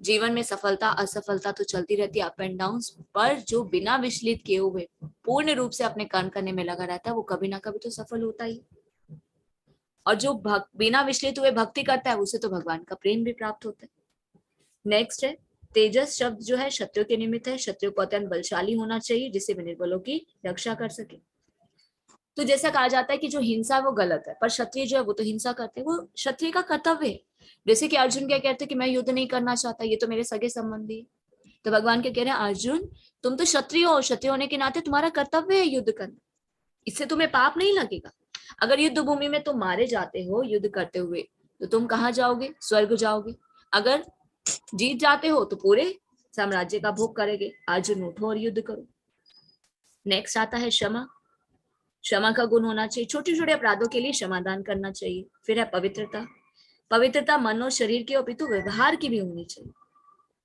जीवन में सफलता असफलता तो चलती रहती है, अप एंड डाउन, पर जो बिना विचलित किए हुए पूर्ण रूप से अपने कर्म करने में लगा रहता है वो कभी ना कभी तो सफल होता ही। और जो बिना विचलित हुए भक्ति करता है उसे तो भगवान का प्रेम भी प्राप्त होता है। नेक्स्ट है तेजस। शब्द जो है क्षत्रियो के निमित्त है। क्षत्रियो को अत्यंत बलशाली होना चाहिए जिससे वे निर्बलों की रक्षा कर सके। तो जैसा कहा जाता है कि जो हिंसा है वो गलत है, पर क्षत्रिय जो है वो तो हिंसा करते हैं, वो क्षत्रिय का कर्तव्य है। जैसे कि अर्जुन क्या कहते हैं कि मैं युद्ध नहीं करना चाहता, ये तो मेरे सगे संबंधी है। तो भगवान क्या कह रहे हैं, अर्जुन तुम तो क्षत्रिय हो, क्षत्रिय होने के नाते तुम्हारा कर्तव्य है युद्ध करना, इससे तुम्हें पाप नहीं लगेगा। अगर युद्ध भूमि में तुम मारे जाते हो युद्ध करते हुए तो तुम कहाँ जाओगे, स्वर्ग जाओगे। अगर जीत जाते हो तो पूरे साम्राज्य का भोग करेंगे। अर्जुन उठो और युद्ध करो। नेक्स्ट आता है क्षमा। क्षमा का गुण होना चाहिए, छोटे छोटे अपराधों के लिए क्षमादान करना चाहिए। फिर है पवित्रता। पवित्रता मन और शरीर की अपितु व्यवहार की भी होनी चाहिए।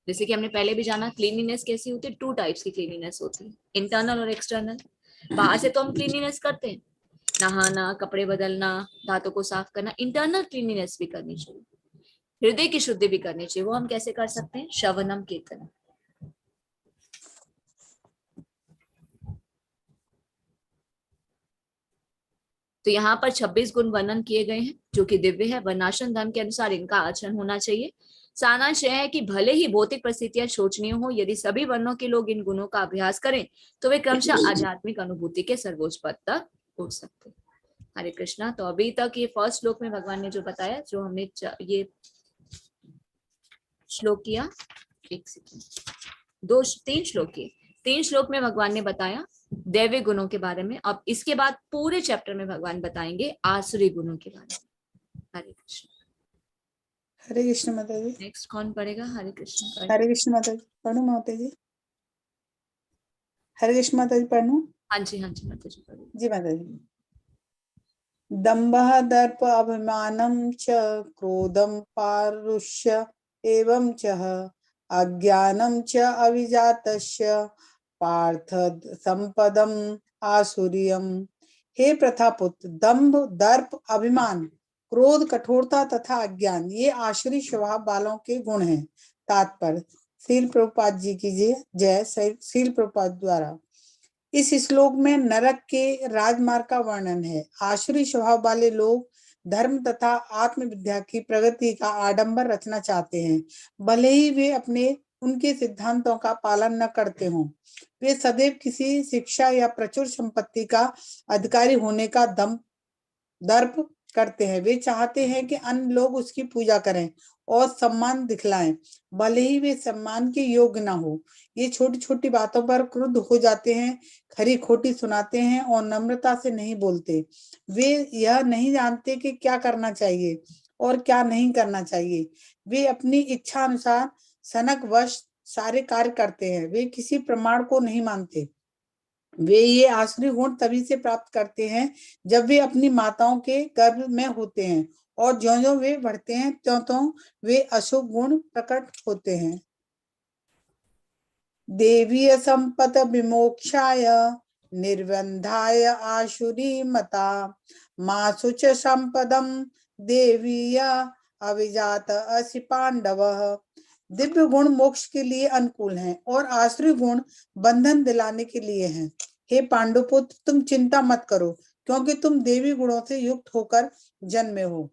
जैसे कि हमने पहले भी जाना, क्लीनिनेस कैसी होती है, 2 टाइप्स की क्लीनिनेस होती है, इंटरनल और एक्सटर्नल। बाहर से तो हम क्लीनिनेस करते हैं, नहाना, कपड़े बदलना, दांतों को साफ करना। इंटरनल क्लीनिनेस भी करनी चाहिए, हृदय की शुद्धि भी करनी चाहिए। वो हम कैसे कर सकते हैं, श्रवणम कीर्तनम। तो यहाँ पर 26 गुण वर्णन किए गए हैं जो कि दिव्य है। वर्णाश्रम धर्म के अनुसार इनका आचरण होना चाहिए। सारांश यह है कि भले ही भौतिक परिस्थितियां शोचनीय हो, यदि सभी वर्णों के लोग इन गुणों का अभ्यास करें तो वे क्रमशः आध्यात्मिक अनुभूति के सर्वोच्च पद तक पहुंच सकते हैं। हरे कृष्णा। तो अभी तक ये फर्स्ट श्लोक में भगवान ने जो बताया, जो हमने ये श्लोक किया, 1 सेकंड, 3 श्लोक किए। 3 श्लोक में भगवान ने बताया दैवी गुणों के बारे में। अब इसके बाद पूरे चैप्टर में भगवान बताएंगे आसुरी गुणों के बारे में। हरे कृष्ण। हरे कृष्ण माता जी। नेक्स्ट कौन पढ़ेगा? हरे कृष्ण। हरे कृष्ण माता जी। पढ़ू माता जी? हरे कृष्ण माता जी पढ़ू? हाँ जी माता जी पढ़ो। जी माता जी। दंभः दर्प अभिमानं च क्रोधं पारुष्य एवं च अज्ञानं च अविजातस्य पार्थ संपदम आसुरियम। हे प्रथापुत्र, दंभ, दर्प, अभिमान, क्रोध, कठोरता तथा अज्ञान ये आसुरी स्वभाव वालों के गुण हैं। तात्पर्य श्रील प्रभुपाद जी की जय। श्रील प्रभुपाद द्वारा इस श्लोक में नरक के राजमार्ग का वर्णन है। आसुरी स्वभाव वाले लोग धर्म तथा आत्म विद्या की प्रगति का आडंबर रचना चाहते हैं, भले ही वे अपने उनके सिद्धांतों का पालन न करते हों। वे सदैव किसी शिक्षा या प्रचुर संपत्ति का अधिकारी होने का दर्प करते हैं। वे चाहते हैं कि अन्य लोग उसकी पूजा करें और सम्मान दिखलाएं, भले ही वे सम्मान के योग्य न हो। ये छोटी छोटी बातों पर क्रुद्ध हो जाते हैं, खरी खोटी सुनाते हैं और नम्रता से नहीं बोलते। वे यह नहीं जानते कि क्या करना चाहिए और क्या नहीं करना चाहिए। वे अपनी इच्छा अनुसार सनकवश सारे कार्य करते हैं। वे किसी प्रमाण को नहीं मानते। वे ये आसुरी गुण तभी से प्राप्त करते हैं जब वे अपनी माताओं के गर्भ में होते हैं, और ज्यों-ज्यों वे बढ़ते हैं त्यों-त्यों वे अशुभ गुण प्रकट होते हैं। देवीय संपत विमोक्षाय निर्बंधाय आसुरी मता मासुच संपदम देवीय अविजात असि पांडव। दिव्य गुण मोक्ष के लिए अनुकूल हैं और आसुरी गुण बंधन दिलाने के लिए हैं। हे पांडुपुत्र, तुम चिंता मत करो, क्योंकि तुम देवी गुणों से युक्त होकर जन्मे हो।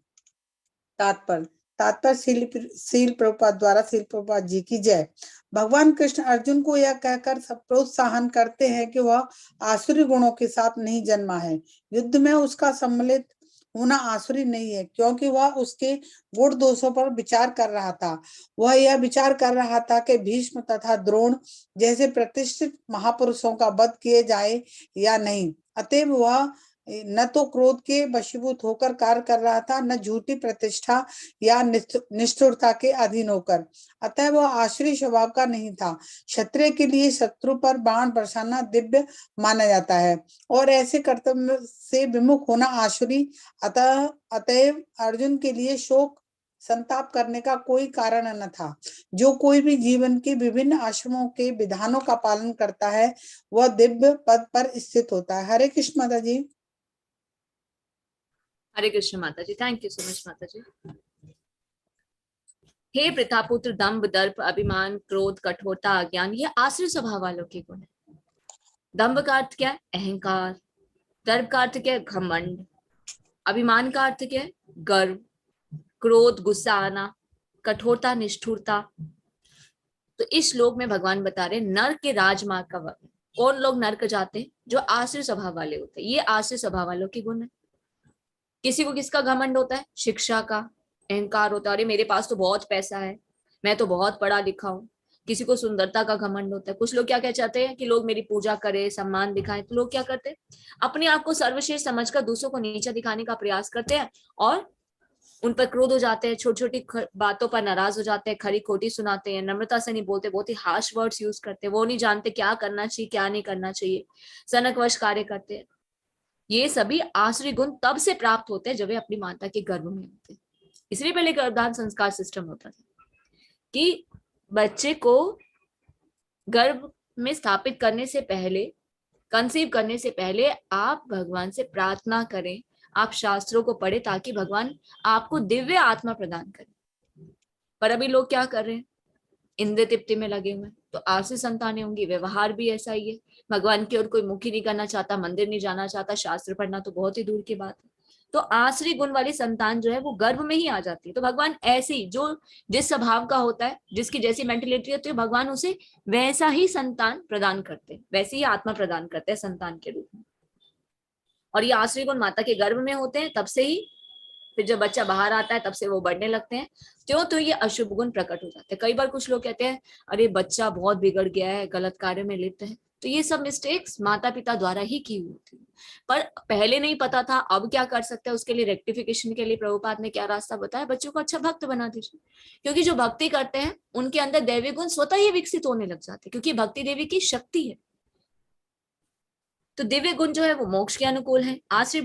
तात्पर्य श्रील प्रभुपाद द्वारा श्रील प्रभुपाद जी की जय। भगवान कृष्ण अर्जुन को यह कहकर प्रोत्साहन करते हैं कि वह आसुरी गुणों के साथ नहीं जन्मा है। युद्ध में उसका सम्मिलित होना आसुरी नहीं है, क्योंकि वह उसके गुण दोषों पर विचार कर रहा था। वह यह विचार कर रहा था कि भीष्म तथा द्रोण जैसे प्रतिष्ठित महापुरुषों का वध किए जाए या नहीं। अतएव वह न तो क्रोध के वशीभूत होकर कार्य कर रहा था, न झूठी प्रतिष्ठा या निष्ठुरता के अधीन होकर। अतः वह आसुरी स्वभाव का नहीं था। क्षत्रिय के लिए शत्रु पर बाण बरसाना दिव्य माना जाता है और ऐसे कर्तव्य से विमुख होना आसुरी। अतएव अर्जुन के लिए शोक संताप करने का कोई कारण न था। जो कोई भी जीवन के विभिन्न आश्रमों के विधानों का पालन करता है वह दिव्य पद पर स्थित होता है। हरे कृष्ण माता जी। हरे कृष्ण माता जी। थैंक यू सो मच माता जी। हे प्रतापुत्र, दंभ, दर्प, अभिमान, क्रोध, कठोरता, अज्ञान ये आसुरी स्वभाव वालों के गुण है। दंभ का अर्थ क्या है? अहंकार। दर्प का अर्थ क्या है? घमंड। अभिमान का अर्थ क्या है? गर्व। क्रोध, गुस्सा आना। कठोरता, निष्ठुरता। तो इस श्लोक में भगवान बता रहे नर्क के राजमार्ग का वर्णन। कौन लोग नर्क जाते हैं? जो आसुरी स्वभाव वाले होते हैं। ये आसुरी स्वभाव वालों के गुण है। किसी को किसका घमंड होता है? शिक्षा का, अहंकार होता है, अरे मेरे पास तो बहुत पैसा है, मैं तो बहुत पढ़ा लिखा हूँ। किसी को सुंदरता का घमंड होता है। कुछ लोग क्या क्या चाहते हैं कि लोग मेरी पूजा करें, सम्मान दिखाएं। तो लोग क्या करते हैं, अपने आप को सर्वश्रेष्ठ समझकर दूसरों को नीचा दिखाने का प्रयास करते हैं और उन पर क्रोध हो जाते हैं, छोटी छोटी बातों पर नाराज हो जाते हैं, खरी खोटी सुनाते हैं, नम्रता से नहीं बोलते, बहुत ही हार्श वर्ड्स यूज करते हैं। वो नहीं जानते क्या करना चाहिए क्या नहीं करना चाहिए, सनकवश कार्य करते हैं। ये सभी आसुरी गुण तब से प्राप्त होते हैं जब वे अपनी माता के गर्भ में होते हैं। इसलिए पहले गर्भधान संस्कार सिस्टम होता था कि बच्चे को गर्भ में स्थापित करने से पहले, कंसीव करने से पहले आप भगवान से प्रार्थना करें, आप शास्त्रों को पढ़े ताकि भगवान आपको दिव्य आत्मा प्रदान करें। पर अभी लोग क्या कर रहे हैं, इंद्र तृप्ति में लगे हुए हैं। तो आरसी संतानें होंगी, व्यवहार भी ऐसा ही है। भगवान की ओर कोई मुख ही नहीं करना चाहता, मंदिर नहीं जाना चाहता, शास्त्र पढ़ना तो बहुत ही दूर की बात है। तो आसरी गुण वाली संतान जो है वो गर्भ में ही आ जाती है। तो भगवान ऐसी, जो जिस स्वभाव का होता है, जिसकी जैसी मेंटेलिटी होती है, भगवान उसे वैसा ही संतान प्रदान करते हैं, वैसी ही आत्मा प्रदान करते हैं संतान के रूप में। और ये आसरी गुण माता के गर्भ में होते हैं तब से ही, फिर जब बच्चा बाहर आता है तब से वो बढ़ने लगते हैं। क्यों, तो ये अशुभ गुण प्रकट हो जाते हैं। कई बार कुछ लोग कहते हैं अरे बच्चा बहुत बिगड़ गया है, गलत कार्य में लिप्त है। तो ये सब मिस्टेक्स माता पिता द्वारा ही की हुई थी, पर पहले नहीं पता था। अब क्या कर सकते हैं, उसके लिए रेक्टिफिकेशन के लिए प्रभुपाद ने क्या रास्ता बताया, बच्चों को अच्छा भक्त बना दीजिए। क्योंकि जो भक्ति करते हैं उनके अंदर दैवी गुण स्वतः ही विकसित होने लग जाते हैं, क्योंकि भक्ति देवी की शक्ति है। तो दिव्य गुण जो है वो मोक्ष के अनुकूल है, आश्री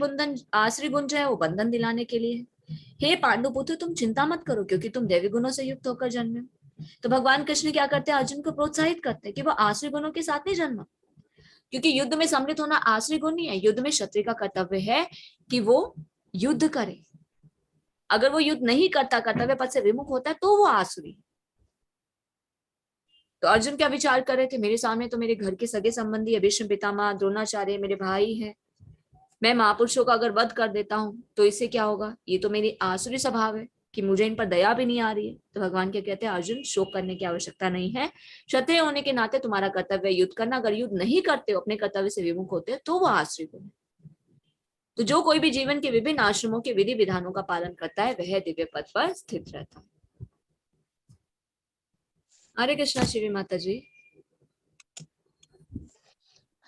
गुण जो है वो बंधन दिलाने के लिए है। हे पांडुपुत्र, तुम चिंता मत करो क्योंकि तुम दैवी गुणों से युक्त होकर जन्मे। तो भगवान कृष्ण क्या करते हैं, अर्जुन को प्रोत्साहित करते हैं कि वो आश्री गुणों के साथ नहीं जन्मा, क्योंकि युद्ध में सम्मिलित होना आश्री गुण नहीं है। युद्ध में क्षत्रिय का कर्तव्य है कि वो युद्ध करे। अगर वो युद्ध नहीं करता, कर्तव्य पद से विमुख होता है, तो वो आसुरी। तो अर्जुन क्या विचार कर रहे थे, मेरे सामने तो मेरे घर के सगे संबंधी है, भीष्म पितामह, द्रोणाचार्य मेरे भाई हैं, मैं महापुरुषों का अगर वध कर देता हूं तो इससे क्या होगा, ये तो मेरी आसुरी स्वभाव है कि मुझे इन पर दया भी नहीं आ रही है। तो भगवान क्या कहते हैं, अर्जुन शोक करने की आवश्यकता नहीं है। क्षत्रिय होने के नाते तुम्हारा कर्तव्य युद्ध करना। अगर युद्ध नहीं करते हो, अपने कर्तव्य से विमुख होते हो, तो वो आसुरी गुण है। तो जो कोई भी जीवन के विभिन्न आश्रमों के विधि विधानों का पालन करता है वह दिव्य पद पर स्थित रहता है। हरे कृष्णा शिवी माता जी।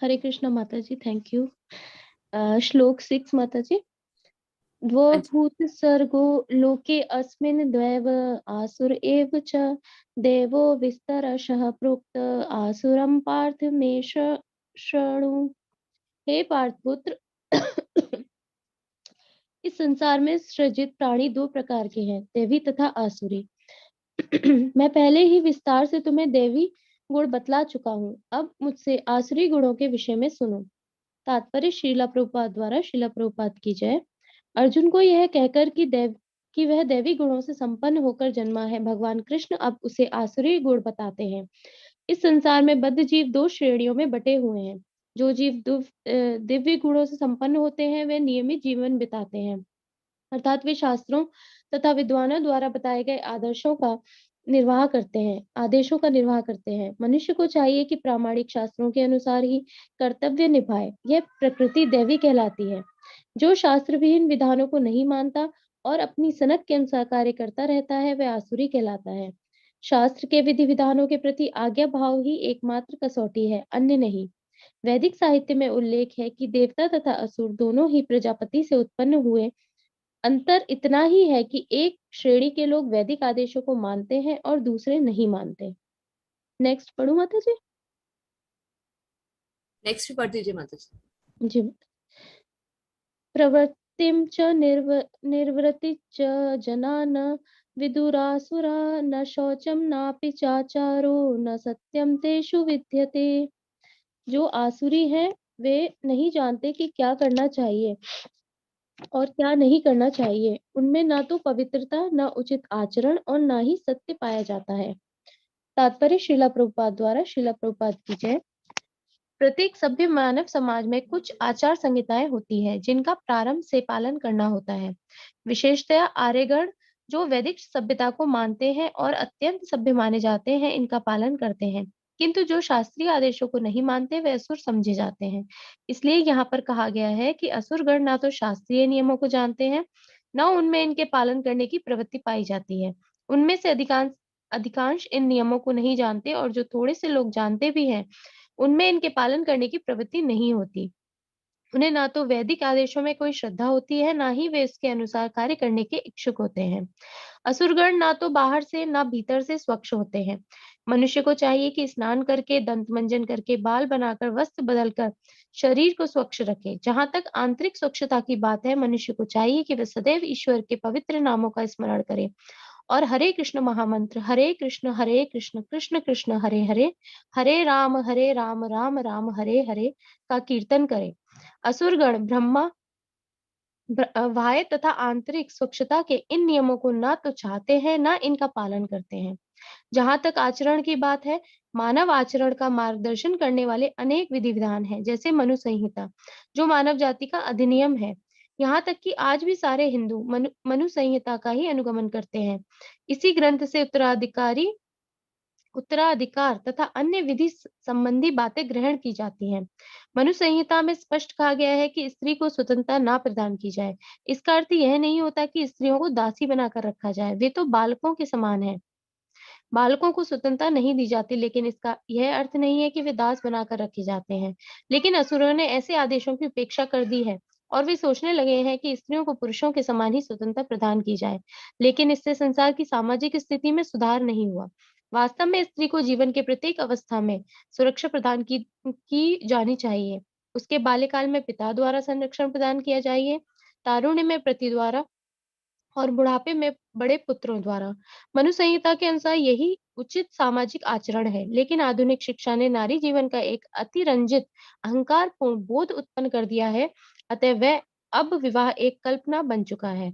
हरे कृष्णा माता जी, थैंक यू। श्लोक 6 माता जी। द्वो भूत सर्गो लोके अस्मिन् द्वैव आसुर एव च देवो विस्तरशः प्रोक्त आसुरं पार्थ मे शृणु। हे पार्थ पुत्र, इस संसार में सृजित प्राणी दो प्रकार के हैं, देवी तथा आसुरी। मैं पहले ही विस्तार से तुम्हें देवी गुण बतला चुका हूँ। अब मुझसे आसुरी गुणों के विषय में सुनो। तात्पर्य श्रीला प्रभुपाद द्वारा। श्रीला प्रभुपाद की जय। अर्जुन को यह कहकर कि वह देवी गुणों से संपन्न होकर जन्मा है, भगवान कृष्ण अब उसे आसुरी गुण बताते हैं। इस संसार में बद्ध जीव दो श्रेणियों में बटे हुए हैं। जो जीव दिव्य गुणों से संपन्न होते हैं वे नियमित जीवन बिताते हैं, अर्थात वे शास्त्रों तथा विद्वानों द्वारा बताए गए आदेशों का निर्वाह करते हैं। मनुष्य को चाहिए कि प्रामाणिक शास्त्रों के अनुसार ही कर्तव्य निभाए। यह प्रकृति देवी कहलाती है। जो शास्त्र विहीन विधानों को नहीं मानता और अपनी सनक के अनुसार कार्य करता रहता है वह आसुरी कहलाता है। शास्त्र के विधि विधानों के प्रति आज्ञा भाव ही एकमात्र कसौटी है, अन्य नहीं। वैदिक साहित्य में उल्लेख है कि देवता तथा असुर दोनों ही प्रजापति से उत्पन्न हुए। अंतर इतना ही है कि एक श्रेणी के लोग वैदिक आदेशों को मानते हैं और दूसरे नहीं मानते। नेक्स्ट पढ़ूं माता जी? नेक्स्ट भी पढ़ दीजिए माता जी। जी। प्रवृत्तिं च निर्वृत्ति च जना न विदुरासुरा न शौचम नापि चाचारो न सत्यम तेषु विद्यते। जो आसुरी हैं वे नहीं जानते कि क्या करना चाहिए और क्या नहीं करना चाहिए। उनमें ना तो पवित्रता, ना उचित आचरण और ना ही सत्य पाया जाता है। तात्पर्य श्रीला प्रभुपाद द्वारा। श्रीला प्रभुपाद की जय। प्रत्येक सभ्य मानव समाज में कुछ आचार संहिताएं होती है जिनका प्रारंभ से पालन करना होता है। विशेषतया आर्यगण जो वैदिक सभ्यता को मानते हैं और अत्यंत सभ्य माने जाते हैं, इनका पालन करते हैं। किंतु जो शास्त्रीय आदेशों को नहीं मानते वे असुर समझे जाते हैं। इसलिए यहाँ पर कहा गया है कि असुरगण ना तो शास्त्रीय नियमों को जानते हैं, न उनमें इनके पालन करने की प्रवृत्ति पाई जाती है। उनमें से अधिकांश इन नियमों को नहीं जानते, और जो थोड़े से लोग जानते भी हैं, उनमें इनके पालन करने की प्रवृत्ति नहीं होती। उन्हें ना तो वैदिक आदेशों में कोई श्रद्धा होती है, ना ही वे इसके अनुसार कार्य करने के इच्छुक होते हैं। असुरगण ना तो बाहर से ना भीतर से स्वच्छ होते हैं। मनुष्य को चाहिए कि स्नान करके, दंत मंजन करके, बाल बनाकर, वस्त्र बदलकर शरीर को स्वच्छ रखे। जहाँ तक आंतरिक स्वच्छता की बात है, मनुष्य को चाहिए कि वह सदैव ईश्वर के पवित्र नामों का स्मरण करे और हरे कृष्ण महामंत्र, हरे कृष्ण कृष्ण कृष्ण हरे हरे, हरे राम राम राम हरे हरे का कीर्तन करे। असुरगण ब्रह्मा बाह्य तथा आंतरिक स्वच्छता के इन नियमों को ना तो चाहते हैं, ना इनका पालन करते हैं। जहाँ तक आचरण की बात है, मानव आचरण का मार्गदर्शन करने वाले अनेक विधि विधान हैं, जैसे मनु संहिता, जो मानव जाति का अधिनियम है। यहाँ तक कि आज भी सारे हिंदू मनु संहिता का ही अनुगमन करते हैं। इसी ग्रंथ से उत्तराधिकार तथा अन्य विधि संबंधी बातें ग्रहण की जाती हैं। मनु संहिता में स्पष्ट कहा गया है कि स्त्री को स्वतंत्रता ना प्रदान की जाए। इसका अर्थ यह नहीं होता कि स्त्रियों को दासी बनाकर रखा जाए, वे तो बालकों के समान हैं। बालकों को स्वतंत्रता नहीं दी जाती, लेकिन इसका यह अर्थ नहीं है कि वे दास बनाकर रखे जाते हैं। लेकिन असुरों ने ऐसे आदेशों की उपेक्षा कर दी है और वे सोचने लगे हैं कि स्त्रियों को पुरुषों के समान ही स्वतंत्रता प्रदान की जाए। लेकिन इससे संसार की सामाजिक स्थिति में सुधार नहीं हुआ। वास्तव में स्त्री को जीवन के प्रत्येक अवस्था में सुरक्षा प्रदान की जानी चाहिए। उसके बाल्यकाल में पिता द्वारा संरक्षण प्रदान किया चाहिए, तारुण्य में पति द्वारा और बुढ़ापे में बड़े पुत्रों द्वारा। मनु संहिता के अनुसार यही उचित सामाजिक आचरण है, लेकिन आधुनिक शिक्षा ने नारी जीवन का एक अतिरंजित अहंकारपूर्ण बोध उत्पन्न कर दिया है। अतः वह अब विवाह एक कल्पना बन चुका है।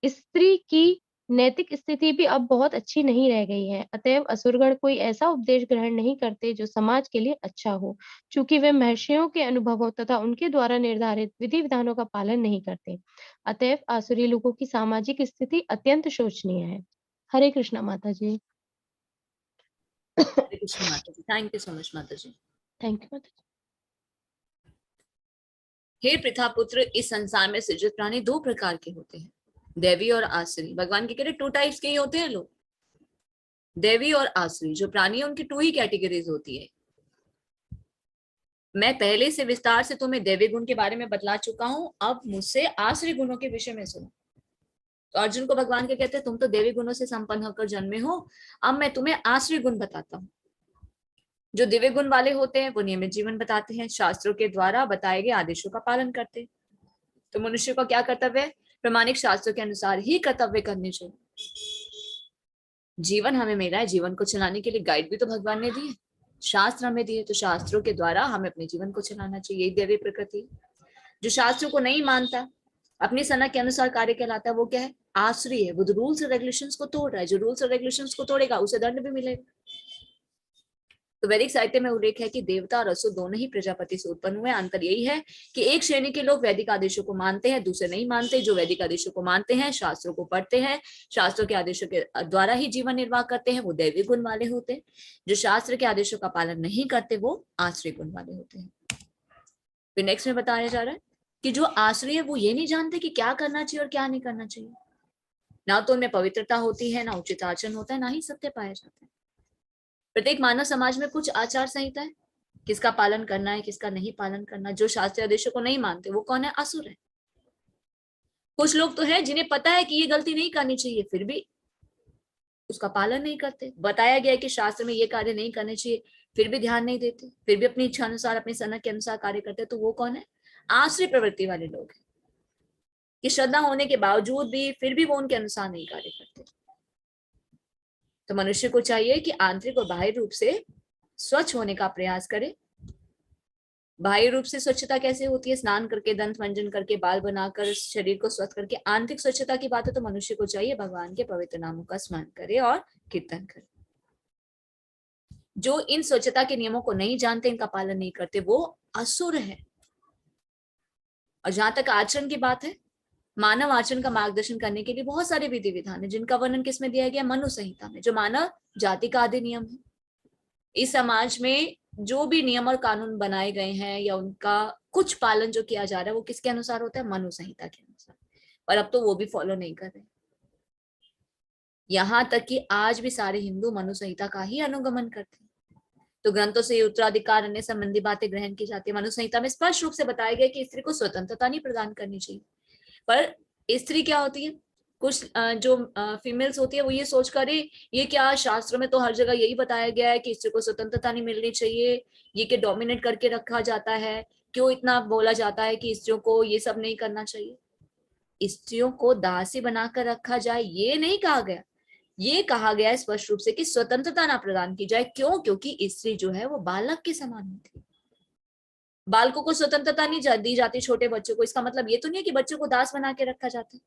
स्त्री की नैतिक स्थिति भी अब बहुत अच्छी नहीं रह गई है। अतएव असुरगण कोई ऐसा उपदेश ग्रहण नहीं करते जो समाज के लिए अच्छा हो, चूंकि वे महर्षियों के अनुभवों तथा उनके द्वारा निर्धारित विधि विधानों का पालन नहीं करते। अतएव आसुरी लोगों की सामाजिक स्थिति अत्यंत शोचनीय है। हरे कृष्णा माता जी। हरे कृष्ण माता जी, थैंक यू सो मच माता जी। थैंक यू माता जी। हे प्रथा पुत्र, इस संसार में सृजित प्राणी दो प्रकार के होते हैं, देवी और आसुरी। भगवान के कह रहे 2 टाइप्स के ही होते हैं लोग, देवी और आसुरी। जो प्राणी है उनकी 2 ही कैटेगरीज होती है। मैं पहले से विस्तार से तुम्हें देवी गुण के बारे में बतला चुका हूं, अब मुझसे आसुरी गुणों के विषय में सुनो। तो अर्जुन को भगवान के कहते हैं तुम तो देवी गुणों से संपन्न होकर जन्मे हो, अब मैं तुम्हें आसुरी गुण बताता हूँ। जो दिव्य गुण वाले होते हैं वो नियमित जीवन बताते हैं, शास्त्रों के द्वारा बताए गए आदेशों का पालन करते हैं। तो मनुष्य को क्या कर्तव्य है? प्रमाणिक शास्त्रों के अनुसार ही कर्तव्य करने चाहिए। जीवन हमें मिला है, जीवन को चलाने के लिए गाइड भी तो भगवान ने दी है, शास्त्र हमें दिए, तो शास्त्रों के द्वारा हमें अपने जीवन को चलाना चाहिए। यही दैवी प्रकृति। जो शास्त्रों को नहीं मानता, अपनी सना के अनुसार कार्य कहलाता है, वो क्या है? आसुरी है। वो रूल्स और रेगुलेशंस को तोड़ रहा है। जो रूल्स और रेगुलेशंस को तोड़ेगा उसे दंड भी मिलेगा। तो वैदिक साहित्य में उल्लेख है कि देवता और असुर दोनों ही प्रजापति से उत्पन्न हुए। अंतर यही है कि एक श्रेणी के लोग वैदिक आदेशों को मानते हैं, दूसरे नहीं मानते। जो वैदिक आदेशों को मानते हैं, शास्त्रों को पढ़ते हैं, शास्त्रों के आदेशों के द्वारा ही जीवन निर्वाह करते हैं, वो दैवी गुण वाले होते हैं। जो शास्त्र के आदेशों का पालन नहीं करते वो आसुरी गुण वाले होते हैं। फिर नेक्स्ट में बताया जा रहा है कि जो आसुरी है वो ये नहीं जानते कि क्या करना चाहिए और क्या नहीं करना चाहिए। ना तो उनमें पवित्रता होती है, ना उचित आचरण होता है, ना ही सत्य पाया जाता है। प्रत्येक मानव समाज में कुछ आचार संहिता है, किसका पालन करना है, किसका नहीं पालन करना। जो शास्त्रीय आदेशों को नहीं मानते वो कौन है? असुर है। कुछ लोग तो है जिन्हें पता है कि ये गलती नहीं करनी चाहिए, फिर भी उसका पालन नहीं करते। बताया गया है कि शास्त्र में ये कार्य नहीं करने चाहिए, फिर भी ध्यान नहीं देते, फिर भी अपनी इच्छा अनुसार, अपनी सनक के अनुसार कार्य करते। तो वो कौन है? आसुरी प्रवृत्ति वाले लोग हैं, कि श्रद्धा होने के बावजूद भी फिर भी वो उनके अनुसार नहीं कार्य करते। तो मनुष्य को चाहिए कि आंतरिक और बाह्य रूप से स्वच्छ होने का प्रयास करे। बाह्य रूप से स्वच्छता कैसे होती है? स्नान करके, दंत मंजन करके, बाल बनाकर, शरीर को स्वच्छ करके। आंतरिक स्वच्छता की बात है तो मनुष्य को चाहिए भगवान के पवित्र नामों का स्मरण करे और कीर्तन करे। जो इन स्वच्छता के नियमों को नहीं जानते, इनका पालन नहीं करते, वो असुर है। और जहां तक आचरण की बात है, मानव आचरण का मार्गदर्शन करने के लिए बहुत सारे विधि विधान है, जिनका वर्णन किसमें दिया गया? मनु संहिता में, जो मानव जाति का अधिनियम है। इस समाज में जो भी नियम और कानून बनाए गए हैं या उनका कुछ पालन जो किया जा रहा है, वो किसके अनुसार होता है? मनु संहिता के अनुसार। पर अब तो वो भी फॉलो नहीं कर रहे। यहाँ तक कि आज भी सारे हिंदू मनु संहिता का ही अनुगमन करते हैं। तो ग्रंथों से उत्तराधिकार अन्य संबंधी बातें ग्रहण की जाती है। मनु संहिता में स्पष्ट रूप से बताया गया कि स्त्री को स्वतंत्रता नहीं प्रदान करनी चाहिए। पर स्त्री क्या होती है, कुछ जो फीमेल्स होती है वो ये सोच कर ये क्या, शास्त्रों में तो हर जगह यही बताया गया है कि स्त्री को स्वतंत्रता नहीं मिलनी चाहिए, ये क्या डोमिनेट करके रखा जाता है, क्यों इतना बोला जाता है कि स्त्रियों को ये सब नहीं करना चाहिए। स्त्रियों को दासी बनाकर रखा जाए ये नहीं कहा गया, ये कहा गया है स्पष्ट रूप से कि स्वतंत्रता ना प्रदान की जाए। क्यों? क्योंकि स्त्री जो है वो बालक के समान होती है। बालकों को स्वतंत्रता नहीं दी जाती, छोटे बच्चों को। इसका मतलब ये तो नहीं है कि बच्चों को दास बना के रखा जाता है।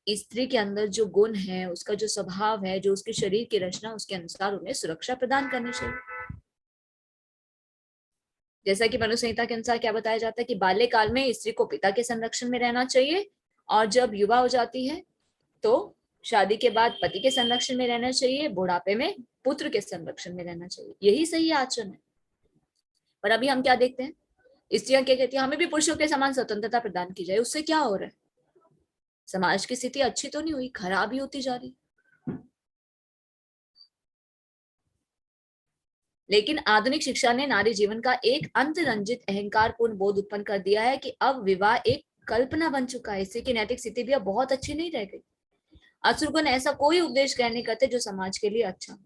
स्त्री के अंदर जो गुण है, उसका जो स्वभाव है, जो उसके शरीर की रचना, उसके अनुसार उन्हें सुरक्षा प्रदान करनी चाहिए। जैसा कि मनु संहिता के अनुसार क्या बताया जाता है कि बाल्यकाल में स्त्री को पिता के संरक्षण में रहना चाहिए, और जब युवा हो जाती है तो शादी के बाद पति के संरक्षण में रहना चाहिए, बुढ़ापे में पुत्र के संरक्षण में रहना चाहिए। यही सही आचरण है। पर अभी हम क्या देखते हैं, स्त्रियां क्या कहती हैं, हमें भी पुरुषों के समान स्वतंत्रता प्रदान की जाए। उससे क्या हो रहा है? समाज की स्थिति अच्छी तो नहीं हुई, खराब ही होती जा रही। लेकिन आधुनिक शिक्षा ने नारी जीवन का एक अंतरंजित अहंकारपूर्ण बोध उत्पन्न कर दिया है कि अब विवाह एक कल्पना बन चुका है। इससे की नैतिक स्थिति भी अब बहुत अच्छी नहीं रह गई। असुरगुण ऐसा कोई उपदेश ग्रहण नहीं करते जो समाज के लिए अच्छा हो।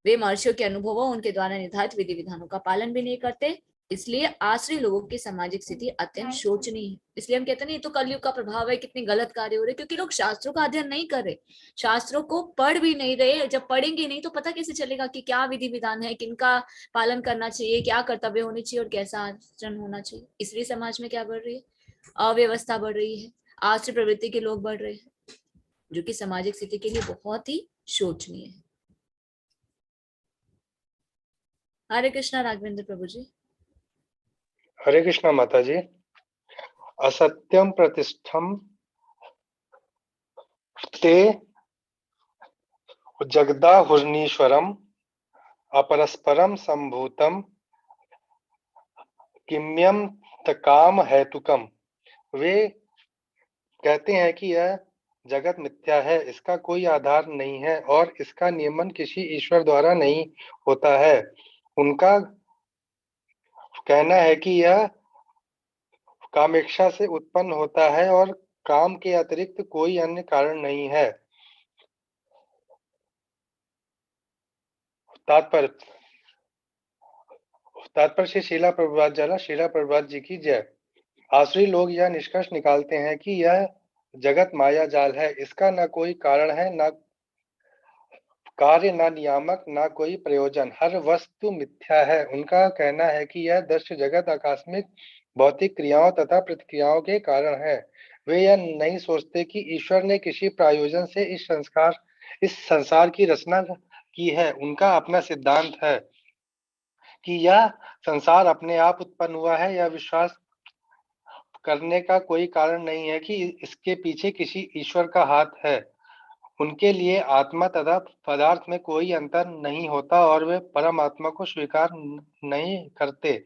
वे महर्षियों के अनुभवों, उनके द्वारा निर्धारित विधि विधानों का पालन भी नहीं करते। इसलिए आश्रय लोगों की सामाजिक स्थिति अत्यंत शोचनीय है। इसलिए हम कहते हैं नहीं तो कलयुग का प्रभाव है, कितने गलत कार्य हो रहे, क्योंकि लोग शास्त्रों का अध्ययन नहीं कर रहे, शास्त्रों को पढ़ भी नहीं रहे। जब पढ़ेंगे नहीं तो पता कैसे चलेगा कि क्या विधि विधान है, किनका पालन करना चाहिए, क्या कर्तव्य होने चाहिए और कैसा आचरण होना चाहिए। इसलिए समाज में क्या बढ़ रही है? अव्यवस्था बढ़ रही है, आश्रय प्रवृत्ति के लोग बढ़ रहे हैं, जो कि सामाजिक स्थिति के लिए बहुत ही शोचनीय है। हरे कृष्णा राघवेंद्र प्रभु जी। हरे कृष्णा माता जी। असत्यम प्रतिष्ठम ते जगदाहुर्नीश्वरम अपरस्परम संभूतम किम्यम तकाम हेतुकम। वे कहते हैं कि यह जगत मिथ्या है, इसका कोई आधार नहीं है और इसका नियमन किसी ईश्वर द्वारा नहीं होता है। उनका कहना है कि यह कामेक्षा से उत्पन्न होता है और काम के अतिरिक्त कोई अन्य कारण नहीं है। तात्पर्य से शीला प्रभुपाद जी की जय। आसुरी लोग यह निष्कर्ष निकालते हैं कि यह जगत माया जाल है, इसका न कोई कारण है, न कार्य, न नियामक, न कोई प्रयोजन, हर वस्तु मिथ्या है। उनका कहना है कि यह दृश्य जगत आकस्मिक भौतिक क्रियाओं तथा प्रतिक्रियाओं के कारण है। वे यह नहीं सोचते कि ईश्वर ने किसी प्रयोजन से इस संसार की रचना की है। उनका अपना सिद्धांत है कि यह संसार अपने आप उत्पन्न हुआ है। यह विश्वास करने का कोई कारण नहीं है कि इसके पीछे किसी ईश्वर का हाथ है। उनके लिए आत्मा तथा पदार्थ में कोई अंतर नहीं होता और वे परमात्मा को स्वीकार नहीं करते।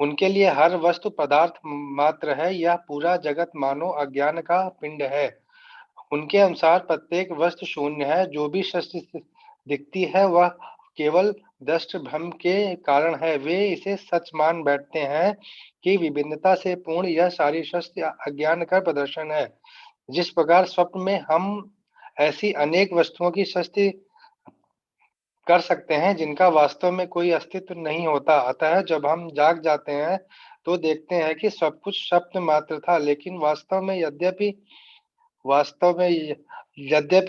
उनके लिए हर वस्तु पदार्थ मात्र है, यह पूरा जगत मानो अज्ञान का पिंड है। उनके अनुसार प्रत्येक वस्तु शून्य है, जो भी सृष्टि दिखती है वह केवल दृष्ट भ्रम के कारण है। वे इसे सच मान बैठते हैं कि विभिन्नता से पूर्ण यह सारी सृष्टि अज्ञान का प्रदर्शन है। जिस प्रकार स्वप्न में हम ऐसी अनेक वस्तुओं की सृष्टि कर सकते हैं जिनका वास्तव में कोई अस्तित्व नहीं होता। अतः जब हम जाग जाते हैं तो देखते हैं कि सब कुछ स्वप्न मात्र था, लेकिन वास्तव में यद्यपि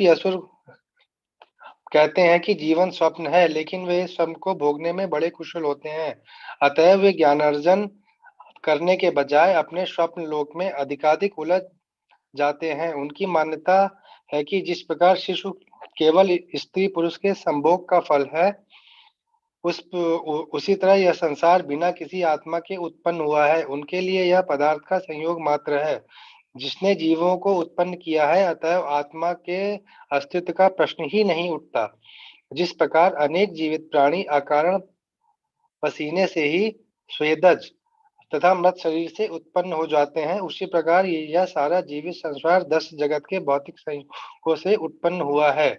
असुर कहते हैं कि जीवन स्वप्न है, लेकिन वे स्वप्न को भोगने में बड़े कुशल होते हैं। अतः वे ज्ञानार्जन करने के बजाय अपने स्वप्न लोक में अधिकाधिक उलझ जाते हैं। उनकी मान्यता है कि जिस प्रकार शिशु केवल स्त्री पुरुष के संभोग का फल है, उसी तरह यह संसार बिना किसी आत्मा के उत्पन्न हुआ है। उनके लिए यह पदार्थ का संयोग मात्र है जिसने जीवों को उत्पन्न किया है। अतः आत्मा के अस्तित्व का प्रश्न ही नहीं उठता। जिस प्रकार अनेक जीवित प्राणी अकारण पसीने से ही स्वेदज तथा मृत शरीर से उत्पन्न हो जाते हैं, उसी प्रकार यह सारा जीवित संसार 10 जगत के भौतिक संयोगों से उत्पन्न हुआ है।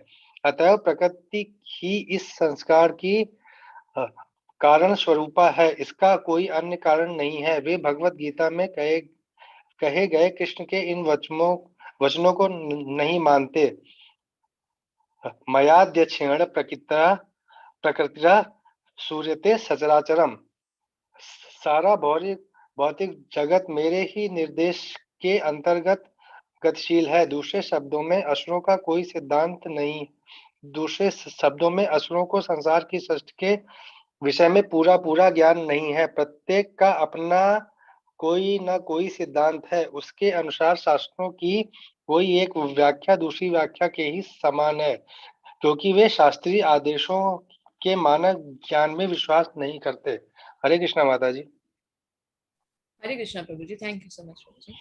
अतएव प्रकृति ही इस संस्कार की कारण स्वरूपा है, इसका कोई अन्य कारण नहीं है। वे भगवत गीता में कहे गए कृष्ण के इन वचनों को नहीं मानते। मयाद्यक्षेण प्रकृतिरा सूर्यते सचराचरम, सारा भौतिक जगत मेरे ही निर्देश के अंतर्गत गतिशील है। दूसरे शब्दों में असुरों का कोई सिद्धांत नहीं, दूसरे शब्दों में असुरों को संसार की सृष्टि के विषय में पूरा ज्ञान नहीं है। प्रत्येक का अपना कोई न कोई सिद्धांत है, उसके अनुसार शास्त्रों की कोई एक व्याख्या दूसरी व्याख्या के ही समान है, क्योंकि वे शास्त्रीय आदेशों के मानक ज्ञान में विश्वास नहीं करते। हरे कृष्णा माता जी। हरे कृष्णा प्रभु जी, थैंक यू सो मच प्रभु जी।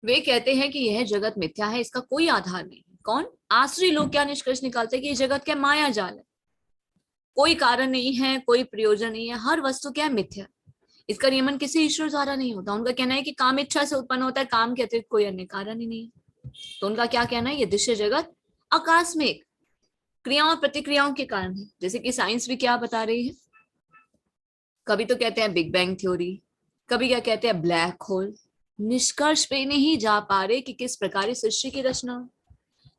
वे कहते हैं कि यह जगत मिथ्या है, इसका कोई आधार नहीं। कौन? आश्री लोग क्या निष्कर्ष निकालते हैं कि ये जगत क्या माया जाल है, कोई कारण नहीं है, कोई प्रयोजन नहीं है, हर वस्तु क्या है? मिथ्या। इसका नियमन किसी ईश्वर द्वारा नहीं होता। उनका कहना है कि काम इच्छा से उत्पन्न होता है, काम के अतिरिक्त कोई अन्य कारण ही नहीं है। तो उनका क्या कहना है? ये दृश्य जगत आकस्मिक क्रियाओं और प्रतिक्रियाओं के कारण है। जैसे कि साइंस भी क्या बता रही है, कभी तो कहते हैं बिग बैंग थ्योरी, कभी क्या कहते हैं ब्लैक होल। निष्कर्ष पे नहीं जा पा रहे कि किस प्रकार सृष्टि की रचना हो।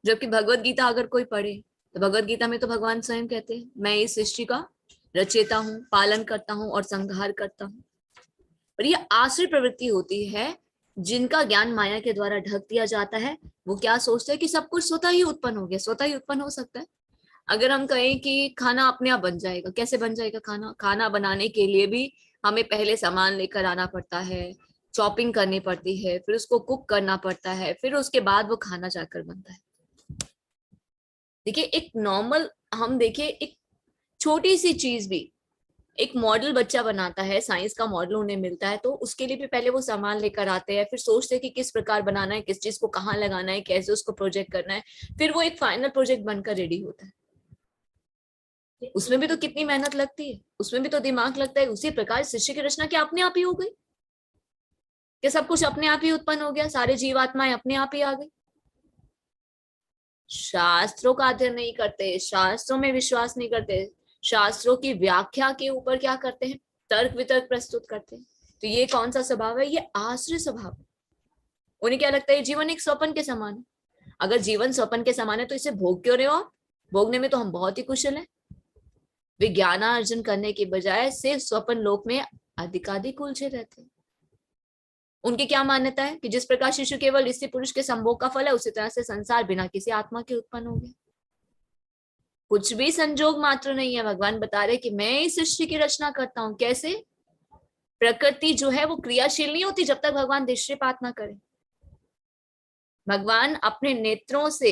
जबकि भगवत गीता अगर कोई पढ़े तो भगवत गीता में तो भगवान स्वयं कहते हैं, मैं इस सृष्टि का रचयिता हूँ, पालन करता हूँ और संहार करता हूँ। और ये आश्रय प्रवृत्ति होती है जिनका ज्ञान माया के द्वारा ढक दिया जाता है। वो क्या सोचते हैं कि सब कुछ स्वतः ही उत्पन्न हो गया। स्वतः ही उत्पन्न हो सकता है? अगर हम कहें कि खाना अपने आप बन जाएगा, कैसे बन जाएगा खाना? खाना बनाने के लिए भी हमें पहले सामान लेकर आना पड़ता है, चॉपिंग करनी पड़ती है, फिर उसको कुक करना पड़ता है, फिर उसके बाद वो खाना जाकर बनता है। देखिए एक नॉर्मल, हम देखिए एक छोटी सी चीज भी एक मॉडल बच्चा बनाता है, साइंस का मॉडल उन्हें मिलता है, तो उसके लिए भी पहले वो सामान लेकर आते हैं, फिर सोचते हैं कि किस प्रकार बनाना है, किस चीज को कहाँ लगाना है, कैसे उसको प्रोजेक्ट करना है, फिर वो एक फाइनल प्रोजेक्ट बनकर रेडी होता है। उसमें भी तो कितनी मेहनत लगती है, उसमें भी तो दिमाग लगता है। उसी प्रकार सृष्टि की रचना क्या अपने आप ही हो गई? क्या सब कुछ अपने आप ही उत्पन्न हो गया? सारे जीवात्माएं अपने आप ही आ गई? शास्त्रों का अध्ययन नहीं करते, शास्त्रों में विश्वास नहीं करते, शास्त्रों की व्याख्या के ऊपर क्या करते हैं? तर्क वितर्क प्रस्तुत करते हैं। तो ये कौन सा स्वभाव है? ये आश्रय स्वभाव। उन्हें क्या लगता है जीवन एक स्वप्न के समान है। अगर जीवन स्वप्न के समान है तो इसे भोग क्यों रहे हो आप? भोगने में तो हम बहुत ही कुशल हैं। वे ज्ञानार्जन करने के बजाय सिर्फ स्वप्न लोक में अधिकाधिक उलझे रहते हैं। उनकी क्या मान्यता है कि जिस प्रकार शिशु केवल स्त्री पुरुष के संभोग का फल है, उसी तरह से संसार बिना किसी आत्मा के उत्पन्न हो गया। कुछ भी संजोग मात्र नहीं है। भगवान बता रहे कि मैं इस सृष्टि की रचना करता हूं। कैसे? प्रकृति जो है वो क्रियाशील नहीं होती जब तक भगवान दृष्टिपात ना करें। भगवान अपने नेत्रों से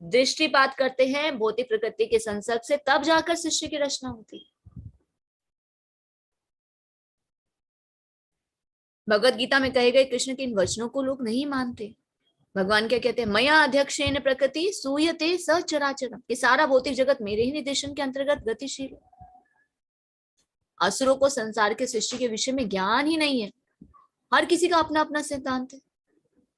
दृष्टिपात करते हैं भौतिक प्रकृति के संसर्ग से, तब जाकर सृष्टि की रचना होती है। भगवत गीता में कहे गए कृष्ण के इन वचनों को लोग नहीं मानते। भगवान क्या कहते हैं? मया अध्यक्षेन प्रकृति सूयते सचराचरम, ये सारा भौतिक जगत मेरे ही निर्देशन के अंतर्गत गतिशील है। असुरों को संसार के सृष्टि के विषय में ज्ञान ही नहीं है। हर किसी का अपना अपना सिद्धांत है।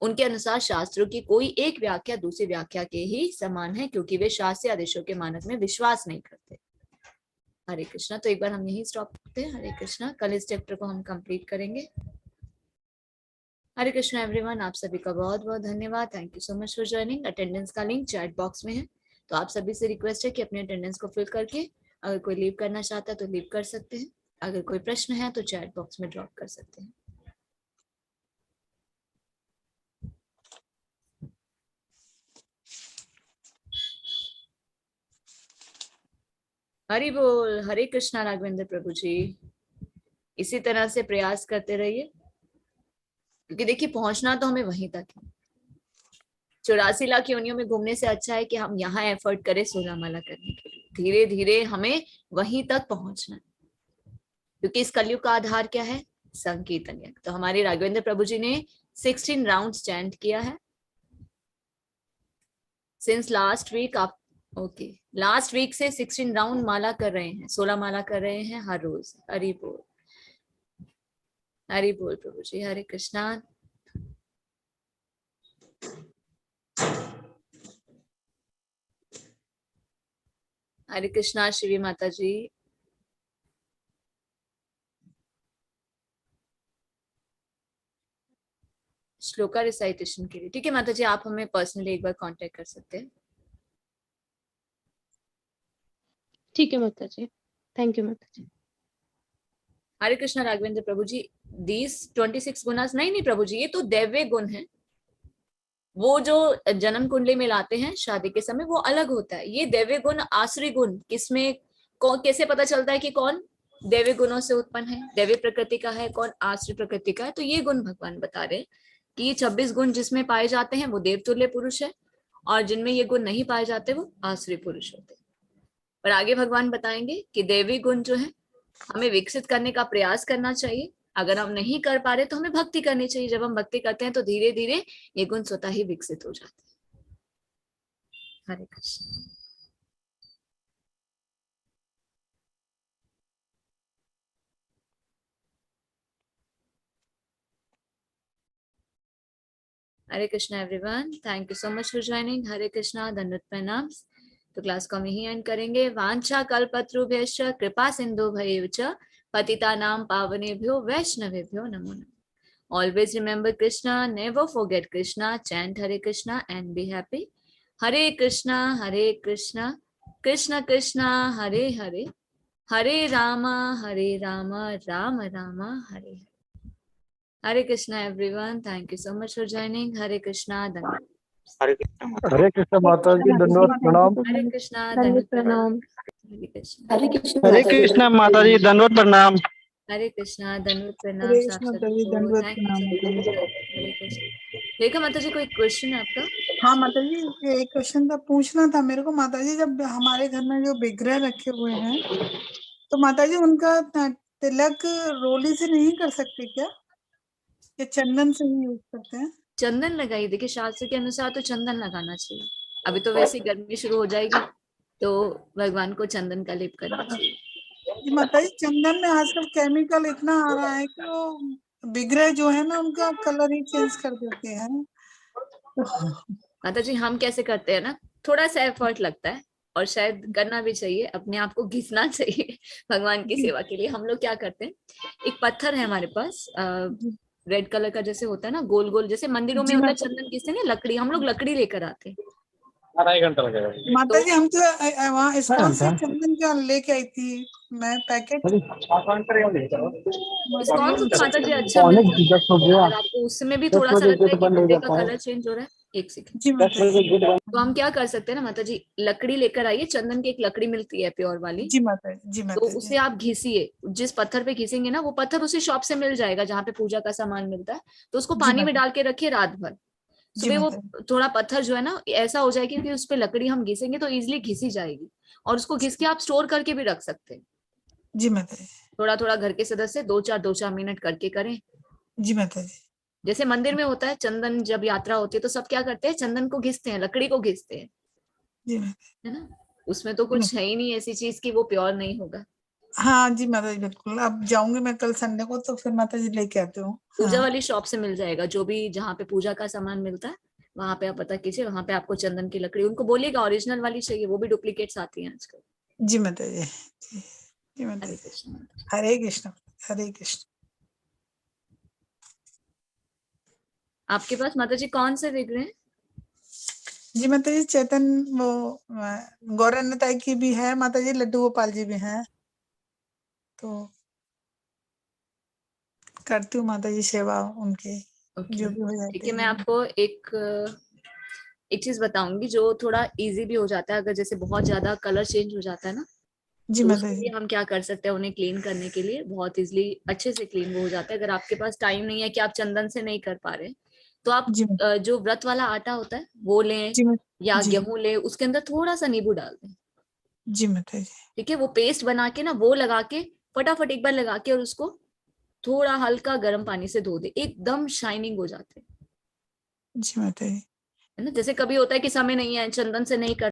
उनके अनुसार शास्त्रों की कोई एक व्याख्या दूसरी व्याख्या के ही समान है, क्योंकि वे शास्त्रीय आदेशों के मानक में विश्वास नहीं करते। हरे कृष्णा। तो एक बार हम यही स्टॉप करते हैं। हरे कृष्णा। कल इस चैप्टर को हम कंप्लीट करेंगे। हरे कृष्णा एवरीवन, आप सभी का बहुत बहुत धन्यवाद। Thank you so much for joining. Attendance का लिंक चैट बॉक्स में है, तो आप सभी से रिक्वेस्ट है कि अपने अटेंडेंस को फिल करके अगर कोई लीव करना चाहता है तो लीव कर सकते हैं। अगर कोई प्रश्न है तो चैट बॉक्स में ड्रॉप कर सकते हैं। हरि बोल। हरे कृष्णा राघवेंद्र प्रभु जी। इसी तरह से प्रयास करते रहिए, क्योंकि देखिए पहुंचना तो हमें वहीं तक है। 84 लाख योनियों में घूमने से अच्छा है कि हम यहाँ एफर्ट करें 16 माला करने के लिए। धीरे धीरे हमें वहीं तक पहुंचना है, क्योंकि इस कलयुग का आधार क्या है? संकीर्तन यज्ञ। तो हमारे राघवेंद्र प्रभु जी ने 16 राउंड चैंट किया है। Since last week okay, last week से 16 राउंड माला कर रहे हैं, 16 माला कर रहे हैं हर रोज। हरि बोल, हरि बोल प्रभु जी, हरे कृष्णा। हरे कृष्णा श्री माता जी। श्लोका रिसाइटेशन के लिए, ठीक है माता जी, आप हमें पर्सनली एक बार कांटेक्ट कर सकते हैं। ठीक है माता जी, थैंक यू माता जी। हरे कृष्णा राघवेंद्र प्रभु जी, दीज 26 गुणास, नहीं प्रभु जी, ये तो दैव्य गुण है। वो जो जन्म कुंडली में लाते हैं शादी के समय वो अलग होता है। ये दैव्य गुण, आसुरी गुण किसमें, कैसे पता चलता है कि कौन दैव्य गुणों से उत्पन्न है, दैव्य प्रकृति का है, कौन आसुरी प्रकृति का है? तो ये गुण भगवान बता रहे हैं कि ये 26 गुण जिसमें पाए जाते हैं वो देवतुल्य पुरुष है, और जिनमें ये गुण नहीं पाए जाते वो आसुरी पुरुष होते हैं। पर आगे भगवान बताएंगे कि दैवी गुण जो है हमें विकसित करने का प्रयास करना चाहिए। अगर हम नहीं कर पा रहे तो हमें भक्ति करनी चाहिए। जब हम भक्ति करते हैं तो धीरे धीरे ये गुण स्वतः ही विकसित हो जाते हैं। Hare Krishna. Hare Krishna everyone, thank you so much for joining. Hare Krishna, दंडवत प्रणाम। तो क्लास को हम यही एंड करेंगे। वांछा कल्पतरुभ्यश्च कृपा सिंधुभ्यैव च पतितानां पावनेभ्यो वैष्णवेभ्यो नमो नमः। Always remember Krishna, never forget Krishna, chant Hare Krishna and be happy. Hare Krishna, Krishna Krishna, Hare Hare, Hare Rama, Rama Rama, Hare Hare. Hare Krishna everyone, thank you so much for joining. Hare Krishna, Dhanwad. हरे कृष्ण माता जी, धन्यवाद प्रणाम। Hare Krishna, दंडवत Dhanwad प्रणाम। Hare Krishna. हरे कृष्ण माता जी, धन्यवाद प्रणाम। हरे कृष्णा, दंडवत प्रणाम। हरे कृष्ण साक्षात माता जी, प्रभु। दंडवत Thank you प्रणाम so माता much. जी। हरे कृष्ण। देखा माता जी, कोई क्वेश्चन है आपका? हाँ माता जी, ये एक क्वेश्चन था, पूछना था मेरे को माता जी। जब हमारे घर में जो विग्रह रखे हुए हैं तो माता जी उनका तिलक रोली से नहीं कर सकते क्या, या चंदन से ही यूज करते हैं? चंदन लगाइए। देखिए शास्त्र के अनुसार तो चंदन लगाना चाहिए। अभी तो वैसे ही गर्मी शुरू हो जाएगी तो भगवान को चंदन का लेप करना चाहिए। जी माता जी, चंदन में आजकल केमिकल इतना आ रहा है कि वो विग्रह जो है ना उनका कलर ही चेंज कर देते हैं। माता जी हम कैसे करते हैं ना, थोड़ा सा एफर्ट लगता है और शायद करना भी चाहिए, अपने आप को घिसना चाहिए भगवान की सेवा के लिए। हम लोग क्या करते हैं, एक पत्थर है हमारे पास रेड कलर का, जैसे होता है ना गोल गोल, जैसे मंदिरों में जी होता है माता चंदन घिसते हैं ना, लकड़ी, हम लोग लकड़ी लेकर आते हैं। आधा घंटा लगेगा। माता तो जी, हम तो वहाँ स्कूल से चंदन का लेके आई थी मैं पैकेट। इस्कॉन से तो माता जी अच्छा पौने मिलता है, 10 हो गया। और आपको उसमें भी 10 थोड़ा सा बजे लगता है गेट कि बंद हो कपड़े का जाता है। कलर चेंज हो रहा है। एक सेकंड। जी 10 माता जी। बजे गेट बंद। तो हम क्या कर सकते हैं ना माता जी, लकड़ी लेकर आइए, चंदन की एक लकड़ी मिलती है प्योर वाली, जी माता जी। जी तो माता जी। उसे आप घिसिए। जिस पत्थर पे घिसेंगे ना वो पत्थर उसी शॉप से मिल जाएगा जहाँ पे पूजा का सामान मिलता है, तो उसको जी पानी में माता डाल के रखिए रात भर। जी सुबह वो माता जी। थोड़ा पत्थर जो है ना ऐसा हो जाएगी कि उस पे लकड़ी हम घिसेंगे तो इजिली घिसी जाएगी, और उसको घिस के आप स्टोर करके भी रख सकते हैं। जी माता जी। थोड़ा थोड़ा घर के सदस्य 2-4 मिनट करके करें। जी माता जी। जैसे मंदिर में होता है चंदन, जब यात्रा होती है तो सब क्या करते हैं, चंदन को घिसते हैं, लकड़ी को घिसते हैं, जी माता है ना। उसमें तो जी। कुछ है ही नहीं ऐसी चीज की वो प्योर नहीं होगा। हाँ जी माता जी, बिल्कुल। अब जाऊंगी मैं कल संडे को, तो फिर माता जी लेके आती हूँ। पूजा हाँ वाली शॉप से मिल जाएगा, जो भी जहाँ पे पूजा का सामान मिलता है वहां पे आप पता कीजिए, वहां पे आपको चंदन की लकड़ी, उनको बोलिएगा ओरिजिनल वाली चाहिए, वो भी डुप्लीकेट्स आती हैं आजकल। जी माता जी। जी जी माता हरे जी। कृष्ण। हरे कृष्ण। हरे कृष्ण। आपके पास माता जी कौन से विग्रह हैं? जी माता जी, चेतन वो गौरान्नताई की भी है माता जी, लड्डू गोपाल जी भी हैं, तो करती हूँ माता जी सेवा उनकी, ओके, जो भी हो ठीक जाते है। मैं हैं। आपको एक चीज बताऊंगी जो थोड़ा इजी भी हो जाता है। अगर जैसे बहुत ज्यादा कलर चेंज हो जाता है ना, जी तो माता उसके जी। लिए हम क्या कर सकते हैं, उन्हें क्लीन करने के लिए बहुत इजिली अच्छे से क्लीन वो हो जाता है। अगर आपके पास टाइम नहीं है कि आप चंदन से नहीं कर पा रहे, तो आप जी जो व्रत वाला आटा होता है वो लें, जी या जी गेहूं लें, उसके अंदर थोड़ा सा नींबू डाल दें। जी माता जी। ठीक है, वो पेस्ट बना के ना वो लगा के फटाफट एक बार लगा के, और उसको थोड़ा हल्का गर्म पानी से धो दे, एकदम शाइनिंग हो जाते हैं, जी माता जी। है ना। जैसे कभी होता है कि समय नहीं है, चंदन से नहीं कर